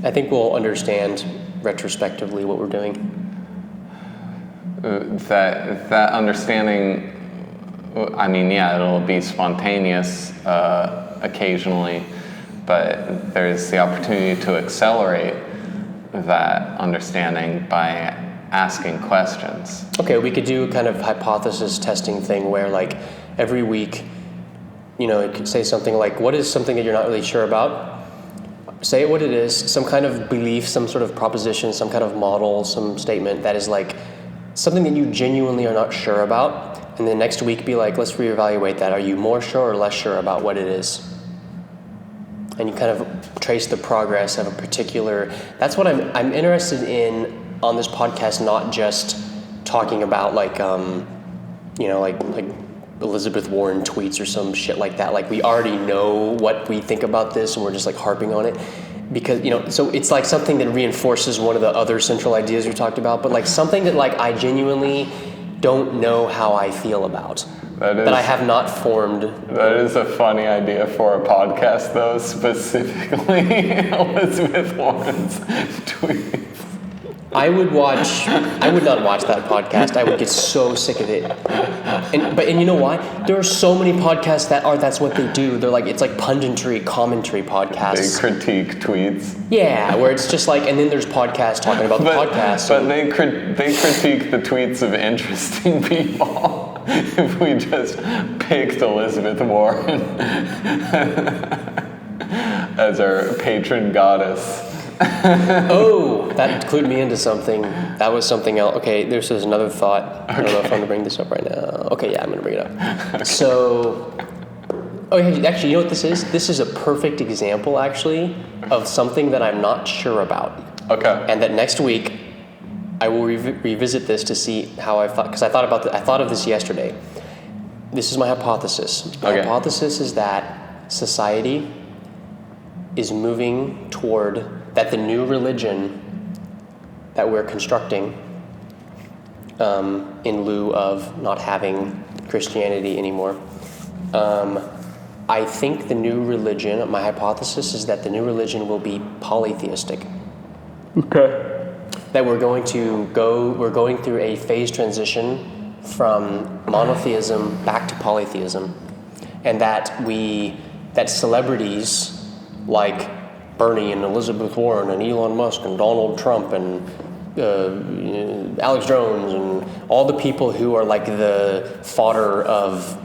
I think we'll understand retrospectively what we're doing. That understanding, I mean, yeah, it'll be spontaneous occasionally, but there's the opportunity to accelerate that understanding by asking questions. Okay, we could do kind of hypothesis testing thing where like every week, it could say something like, what is something that you're not really sure about? Say it what it is, some kind of belief, some sort of proposition, some kind of model, some statement that is like something that you genuinely are not sure about. And then next week be like, let's reevaluate that. Are you more sure or less sure about what it is? And you kind of trace the progress of a particular, that's what I'm interested in on this podcast, not just talking about like Elizabeth Warren tweets or some shit like that. Like we already know what we think about this and we're just like harping on it because, so it's like something that reinforces one of the other central ideas we talked about, but like something that like I genuinely don't know how I feel about. That I have not formed. That is a funny idea for a podcast though, specifically Elizabeth Warren's tweets. I would not watch that podcast. I would get so sick of it. And you know why? There are so many podcasts that's what they do. They're like, it's like punditry, commentary podcasts. They critique tweets. Yeah, where it's just like, and then there's podcasts talking about the podcast. But they critique the tweets of interesting people. If we just picked Elizabeth Warren as our patron goddess. Oh, that clued me into something. That was something else. Okay, this is another thought. I don't know if I'm going to bring this up right now. Okay, yeah, I'm going to bring it up. Okay. So, actually, you know what this is? This is a perfect example, actually, of something that I'm not sure about. Okay. And that next week, I will revisit this to see how I thought, because I thought of this yesterday. This is my hypothesis. My hypothesis is that society is moving toward that the new religion that we're constructing in lieu of not having Christianity anymore. I think the new religion, my hypothesis is that the new religion will be polytheistic. Okay. That we're going through a phase transition from monotheism back to polytheism, and that celebrities like Bernie and Elizabeth Warren and Elon Musk and Donald Trump and Alex Jones and all the people who are like the fodder of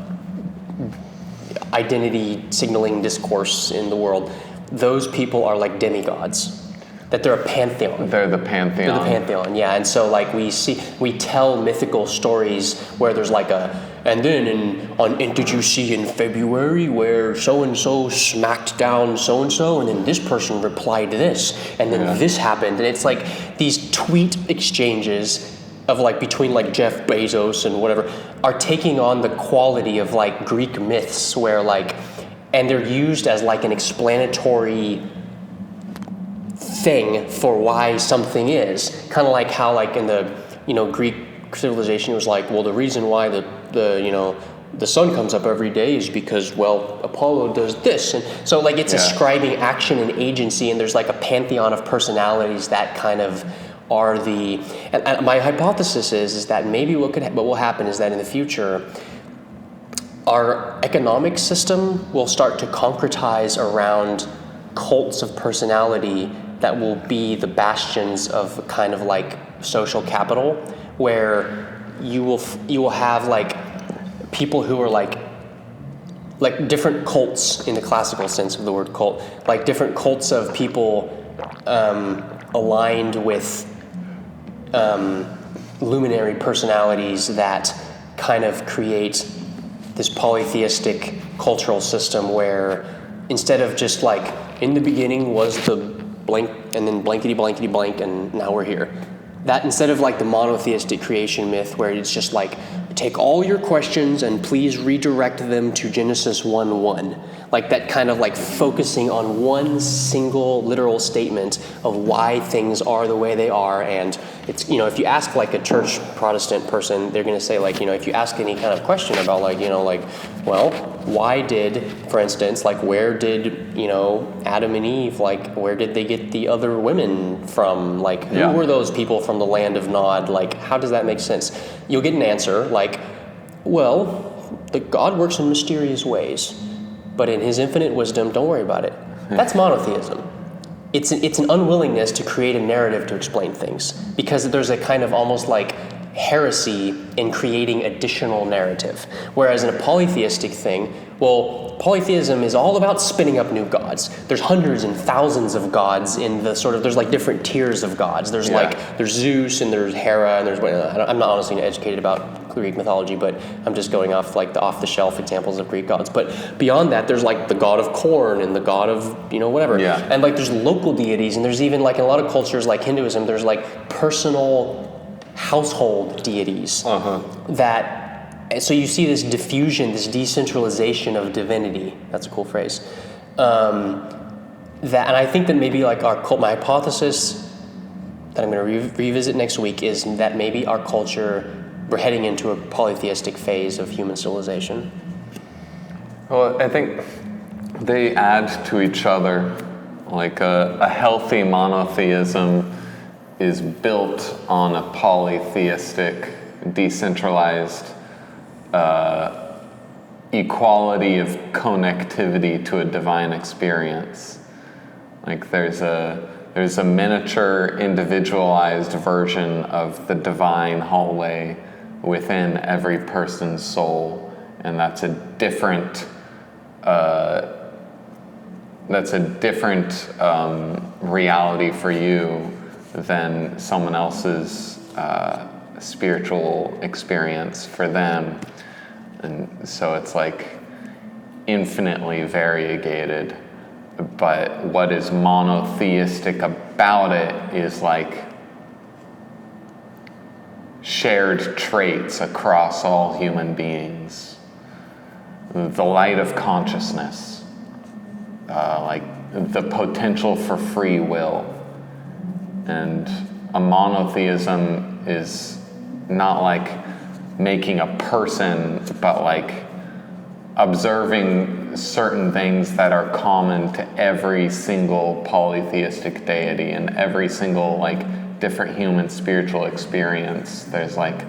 identity signaling discourse in the world, those people are like demigods. That they're a pantheon. They're the pantheon. They're the pantheon, yeah. And so like we tell mythical stories where there's like and did you see in February where so-and-so smacked down so-and-so, and then this person replied to this, and then this happened. And it's like these tweet exchanges of like between like Jeff Bezos and whatever are taking on the quality of like Greek myths where like, and they're used as like an explanatory thing for why something is. Kind of like how, like in the Greek civilization, it was like, well, the reason why the sun comes up every day is because, well, Apollo does this. And so like it's ascribing action and agency, and there's like a pantheon of personalities that kind of are and my hypothesis is that maybe what will happen is that in the future, our economic system will start to concretize around cults of personality that will be the bastions of kind of like social capital, where you will have like people who are like different cults in the classical sense of the word cult, like different cults of people aligned with luminary personalities that kind of create this polytheistic cultural system where instead of just like in the beginning was the blank and then blankety blankety blank and now we're here, that instead of like the monotheistic creation myth where it's just like take all your questions and please redirect them to Genesis 1:1, like that kind of like focusing on one single literal statement of why things are the way they are. And it's, if you ask like a church Protestant person, they're going to say like, if you ask any kind of question about like, well, why did, for instance, like where did, Adam and Eve, like where did they get the other women from? Like who were those people from the land of Nod? Like how does that make sense? You'll get an answer like, well, God works in mysterious ways, but in his infinite wisdom, don't worry about it. That's monotheism. It's an unwillingness to create a narrative to explain things, because there's a kind of almost like heresy in creating additional narrative. Whereas in a polytheistic thing, well, polytheism is all about spinning up new gods. There's hundreds and thousands of gods in the sort of, there's like different tiers of gods. There's there's Zeus and there's Hera and there's, I'm not honestly educated about Greek mythology, but I'm just going off like the off-the-shelf examples of Greek gods. But beyond that, there's like the god of corn and the god of, whatever. Yeah. And like there's local deities, and there's even like in a lot of cultures like Hinduism, there's like personal household deities so you see this diffusion, this decentralization of divinity. That's a cool phrase. And I think that maybe like my hypothesis that I'm going to revisit next week is that maybe our culture, we're heading into a polytheistic phase of human civilization. Well, I think they add to each other. Like a healthy monotheism is built on a polytheistic, decentralized equality of connectivity to a divine experience. Like there's a miniature individualized version of the divine hallway within every person's soul, and that's a different reality for you than someone else's spiritual experience for them. And so it's like infinitely variegated, but what is monotheistic about it is like shared traits across all human beings. The light of consciousness, like the potential for free will. And a monotheism is not like making a person, but like observing certain things that are common to every single polytheistic deity and every single like different human spiritual experience. There's like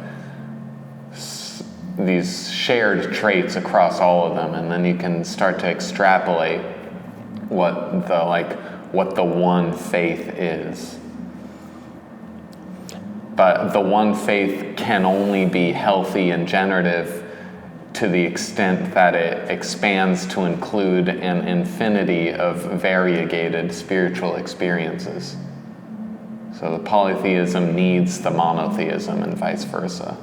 these shared traits across all of them, and then you can start to extrapolate what the one faith is. But the one faith can only be healthy and generative to the extent that it expands to include an infinity of variegated spiritual experiences. So the polytheism needs the monotheism and vice versa.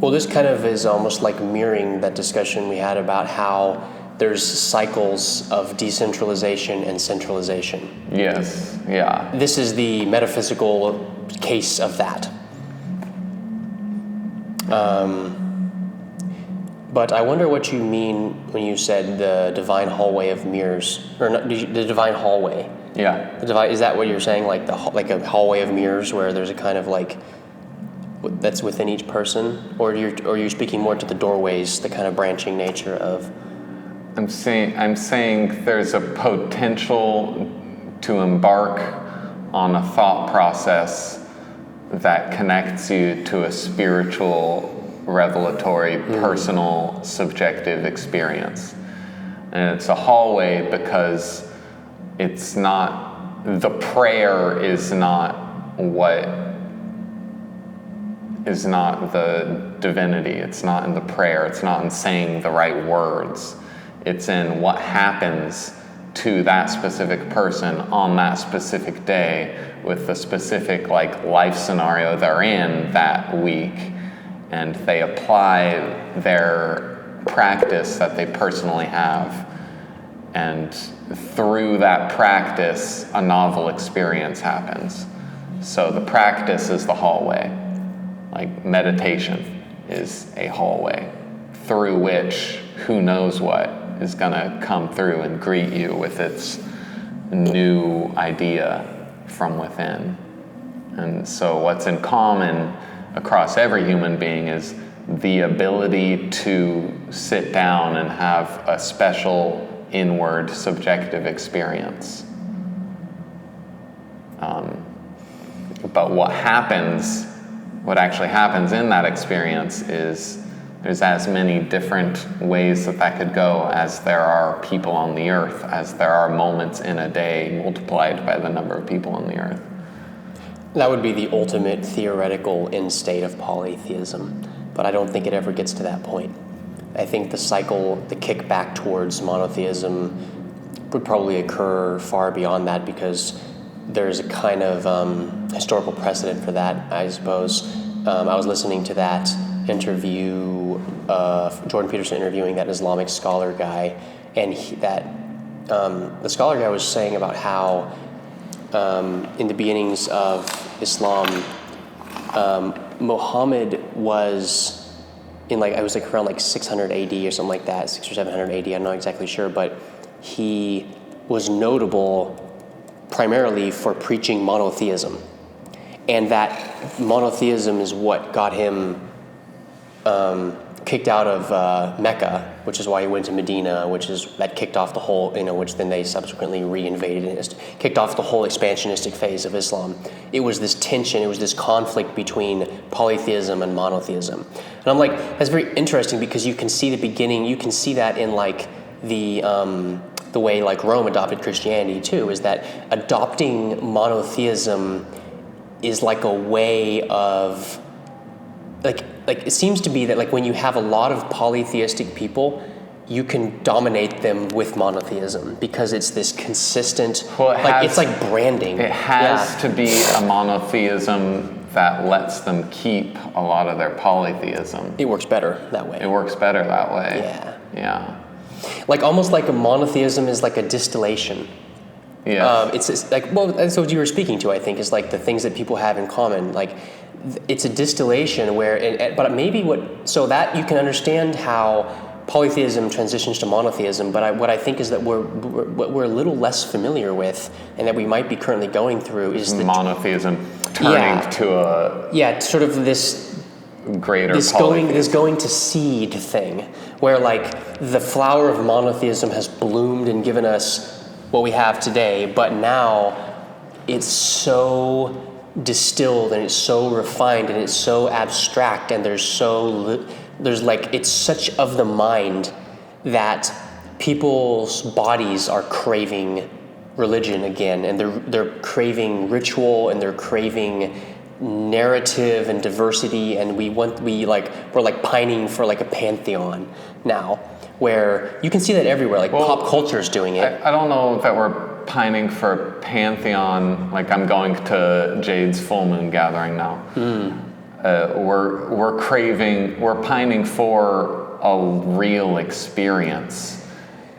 Well, this kind of is almost like mirroring that discussion we had about how there's cycles of decentralization and centralization. Yes, yeah. This is the metaphysical case of that. But I wonder what you mean when you said the divine hallway of mirrors, or not, the divine hallway. Yeah. Is that what you're saying? Like like a hallway of mirrors where there's a kind of like that's within each person, or you're speaking more to the doorways, the kind of branching nature of. I'm saying there's a potential to embark on a thought process that connects you to a spiritual, revelatory, personal, subjective experience. And it's a hallway because it's not, the prayer is not the divinity. It's not in the prayer. It's not in saying the right words. It's in what happens to that specific person on that specific day with the specific life scenario they're in that week, and they apply their practice that they personally have, and through that practice a novel experience happens. So the practice is the hallway. Like meditation is a hallway through which who knows what is going to come through and greet you with its new idea from within. And so what's in common across every human being is the ability to sit down and have a special inward subjective experience. But what actually happens in that experience is there's as many different ways that could go as there are people on the earth, as there are moments in a day multiplied by the number of people on the earth. That would be the ultimate theoretical end state of polytheism, but I don't think it ever gets to that point. I think the kick back towards monotheism would probably occur far beyond that, because there's a kind of historical precedent for that, I suppose. I was listening to that interview, Jordan Peterson interviewing that Islamic scholar guy, and the scholar guy was saying about how in the beginnings of Islam, Muhammad was in around 600 AD or something like that, 600 or 700 AD, I'm not exactly sure, but he was notable primarily for preaching monotheism. And that monotheism is what got him kicked out of Mecca, which is why he went to Medina, that kicked off the whole, which then they subsequently reinvaded and kicked off the whole expansionistic phase of Islam. It was this tension, it was this conflict between polytheism and monotheism. And I'm like, that's very interesting, because you can see the beginning, you can see that in the way Rome adopted Christianity too, is that adopting monotheism is like a way of it seems to be that when you have a lot of polytheistic people, you can dominate them with monotheism, because it's this consistent, it's like branding. It has to be a monotheism that lets them keep a lot of their polytheism. It works better that way. Yeah. Almost like a monotheism is like a distillation. Yeah. It's that's what you were speaking to, I think, is the things that people have in common. It's a distillation but maybe so that you can understand how polytheism transitions to monotheism. But what I think is that what we're a little less familiar with, and that we might be currently going through, is the monotheism turning to a sort of this greater this going to seed thing, where the flower of monotheism has bloomed and given us what we have today, but now it's so distilled and it's so refined and it's so abstract, and it's such of the mind that people's bodies are craving religion again, and they're craving ritual, and they're craving narrative and diversity, and we're pining for a pantheon now, where you can see that everywhere. Pop culture is doing it. I don't know that we're pining for a pantheon. I'm going to Jade's full moon gathering now. We're pining for a real experience,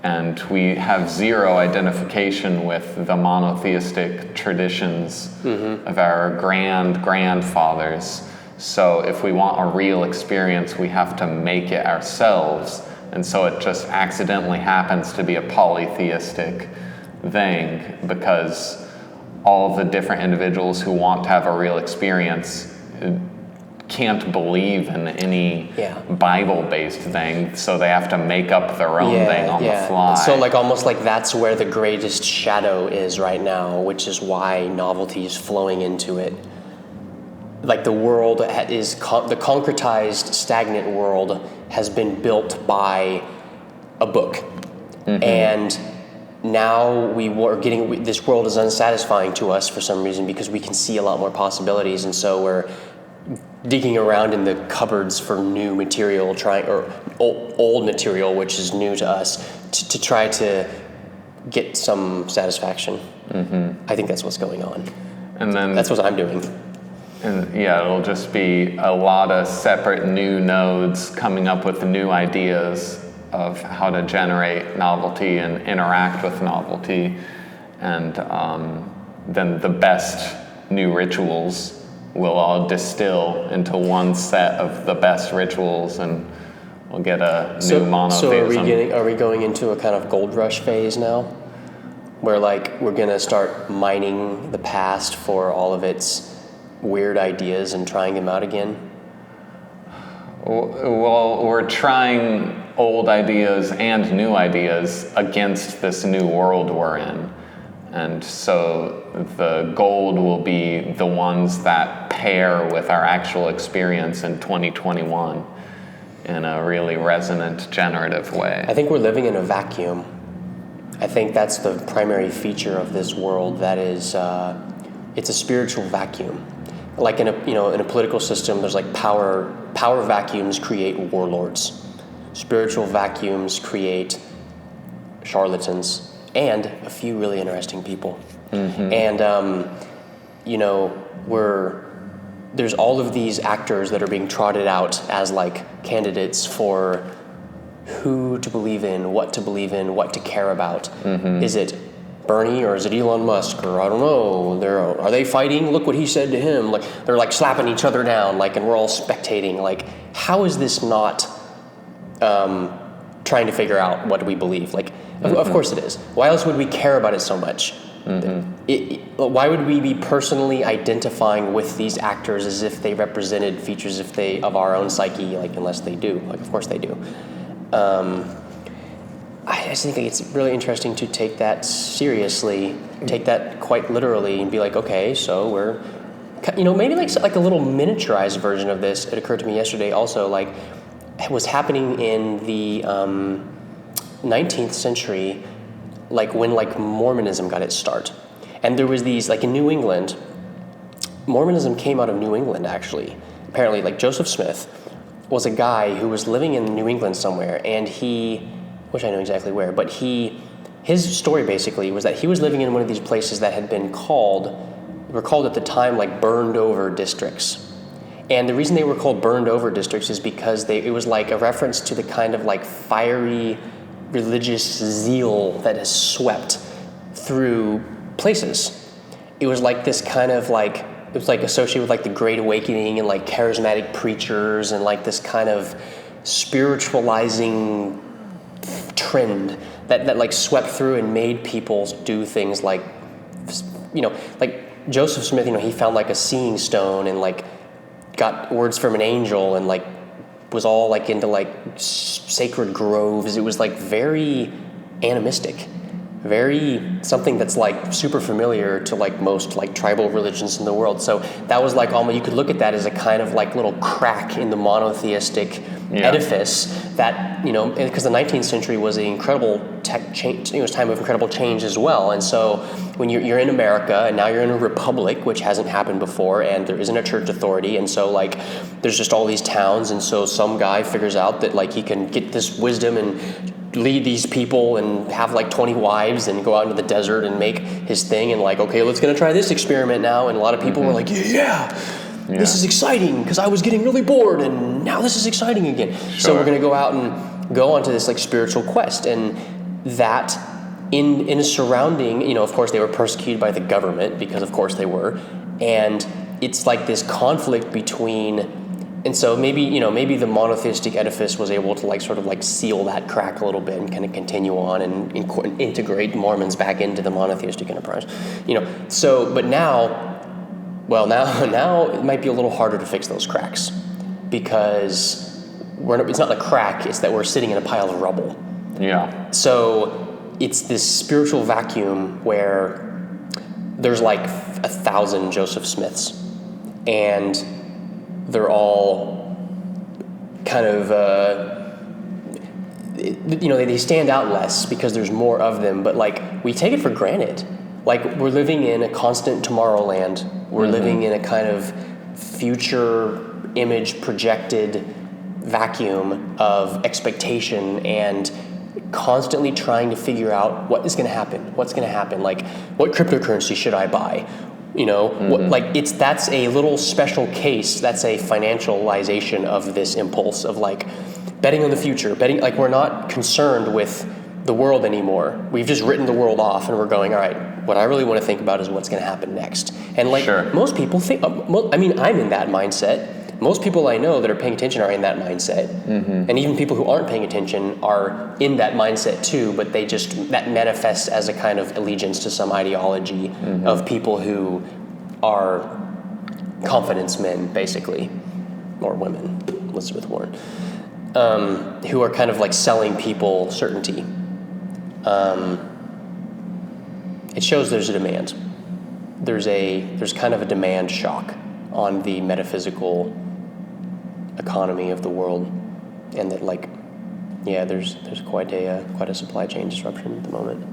and we have zero identification with the monotheistic traditions of our grandfathers. So if we want a real experience, we have to make it ourselves. And so it just accidentally happens to be a polytheistic thing, because all the different individuals who want to have a real experience can't believe in any Bible-based thing, so they have to make up their own thing on the fly. So like almost like that's where the greatest shadow is right now, which is why novelty is flowing into it. Like the world is, the concretized, stagnant world has been built by a book. And now this world is unsatisfying to us for some reason, because we can see a lot more possibilities, and so we're digging around in the cupboards for new material, or old material, which is new to us, to try to get some satisfaction. I think that's what's going on. And then that's what I'm doing. And it'll just be a lot of separate new nodes coming up with new ideas of how to generate novelty and interact with novelty. And then the best new rituals will all distill into one set of the best rituals, and we'll get a new monotheism. So are we going into a kind of gold rush phase now, where like we're gonna start mining the past for all of its weird ideas and trying them out again? Well, we're trying old ideas and new ideas against this new world we're in. And so the gold will be the ones that pair with our actual experience in 2021 in a really resonant, generative way. I think we're living in a vacuum. I think that's the primary feature of this world. That is, it's a spiritual vacuum. Like in a political system, there's like power vacuums create warlords. Spiritual vacuums create charlatans and a few really interesting people. And there's all of these actors that are being trotted out as like candidates for who to believe in, what to care about. Is it Bernie or is it Elon Musk, or I don't know? Are they fighting? Look what he said to him. Like they're like slapping each other down, like, and we're all spectating. Like, how is this not trying to figure out what do we believe? Like, of course it is. Why else would we care about it so much? Why would we be personally identifying with these actors as if they represented features of our own psyche? Like, unless they do. Like, of course they do. I just think it's really interesting to take that seriously, take that quite literally, and be like, okay, so we're, maybe like a little miniaturized version of this. It occurred to me yesterday also, like, it was happening in the 19th century, like when like Mormonism got its start. And there was these, like in New England, Mormonism came out of New England actually. Apparently, like Joseph Smith was a guy who was living in New England somewhere, and wish I knew exactly where, but his story basically was that he was living in one of these places that had been called at the time like burned over districts. And the reason they were called burned over districts is because it was like a reference to the kind of like fiery religious zeal that has swept through places. It was like this kind of like, it was like associated with like the Great Awakening and like charismatic preachers and like this kind of spiritualizing trend that like swept through and made people do things like, like Joseph Smith, he found like a seeing stone and like got words from an angel and like was all like into like sacred groves. It was like very animistic, very something that's like super familiar to like most like tribal religions in the world. So that was like almost, you could look at that as a kind of like little crack in the monotheistic edifice that, because the 19th century was an incredible tech change. It was a time of incredible change as well. And so when you're in America and now you're in a republic, which hasn't happened before, and there isn't a church authority, and so like there's just all these towns, and so some guy figures out that like he can get this wisdom and lead these people and have like 20 wives and go out into the desert and make his thing, and like, okay, let's gonna try this experiment now. And a lot of people were like, this is exciting because I was getting really bored and now this is exciting again. Sure. So we're gonna go out and go onto this like spiritual quest, and that in a surrounding, of course they were persecuted by the government, because of course they were, and it's like this conflict between, and so maybe the monotheistic edifice was able to like sort of like seal that crack a little bit and kind of continue on and integrate Mormons back into the monotheistic enterprise, So, but now it might be a little harder to fix those cracks, because it's not a crack; it's that we're sitting in a pile of rubble. Yeah. So it's this spiritual vacuum where there's like 1,000 Joseph Smiths, and they're all kind of, they stand out less because there's more of them, but like we take it for granted. Like we're living in a constant Tomorrowland. We're living in a kind of future image projected vacuum of expectation and constantly trying to figure out what is going to happen. What's going to happen? Like, what cryptocurrency should I buy? That's a little special case. That's a financialization of this impulse of like betting on the future. Like we're not concerned with the world anymore. We've just written the world off, and we're going, all right, what I really want to think about is what's going to happen next. And like most people think, I'm in that mindset. Most people I know that are paying attention are in that mindset. And even people who aren't paying attention are in that mindset too, but that manifests as a kind of allegiance to some ideology of people who are confidence men, basically, or women, Elizabeth Warren, who are kind of like selling people certainty. It shows there's a demand. There's kind of a demand shock on the metaphysical economy of the world, and that there's quite a supply chain disruption at the moment.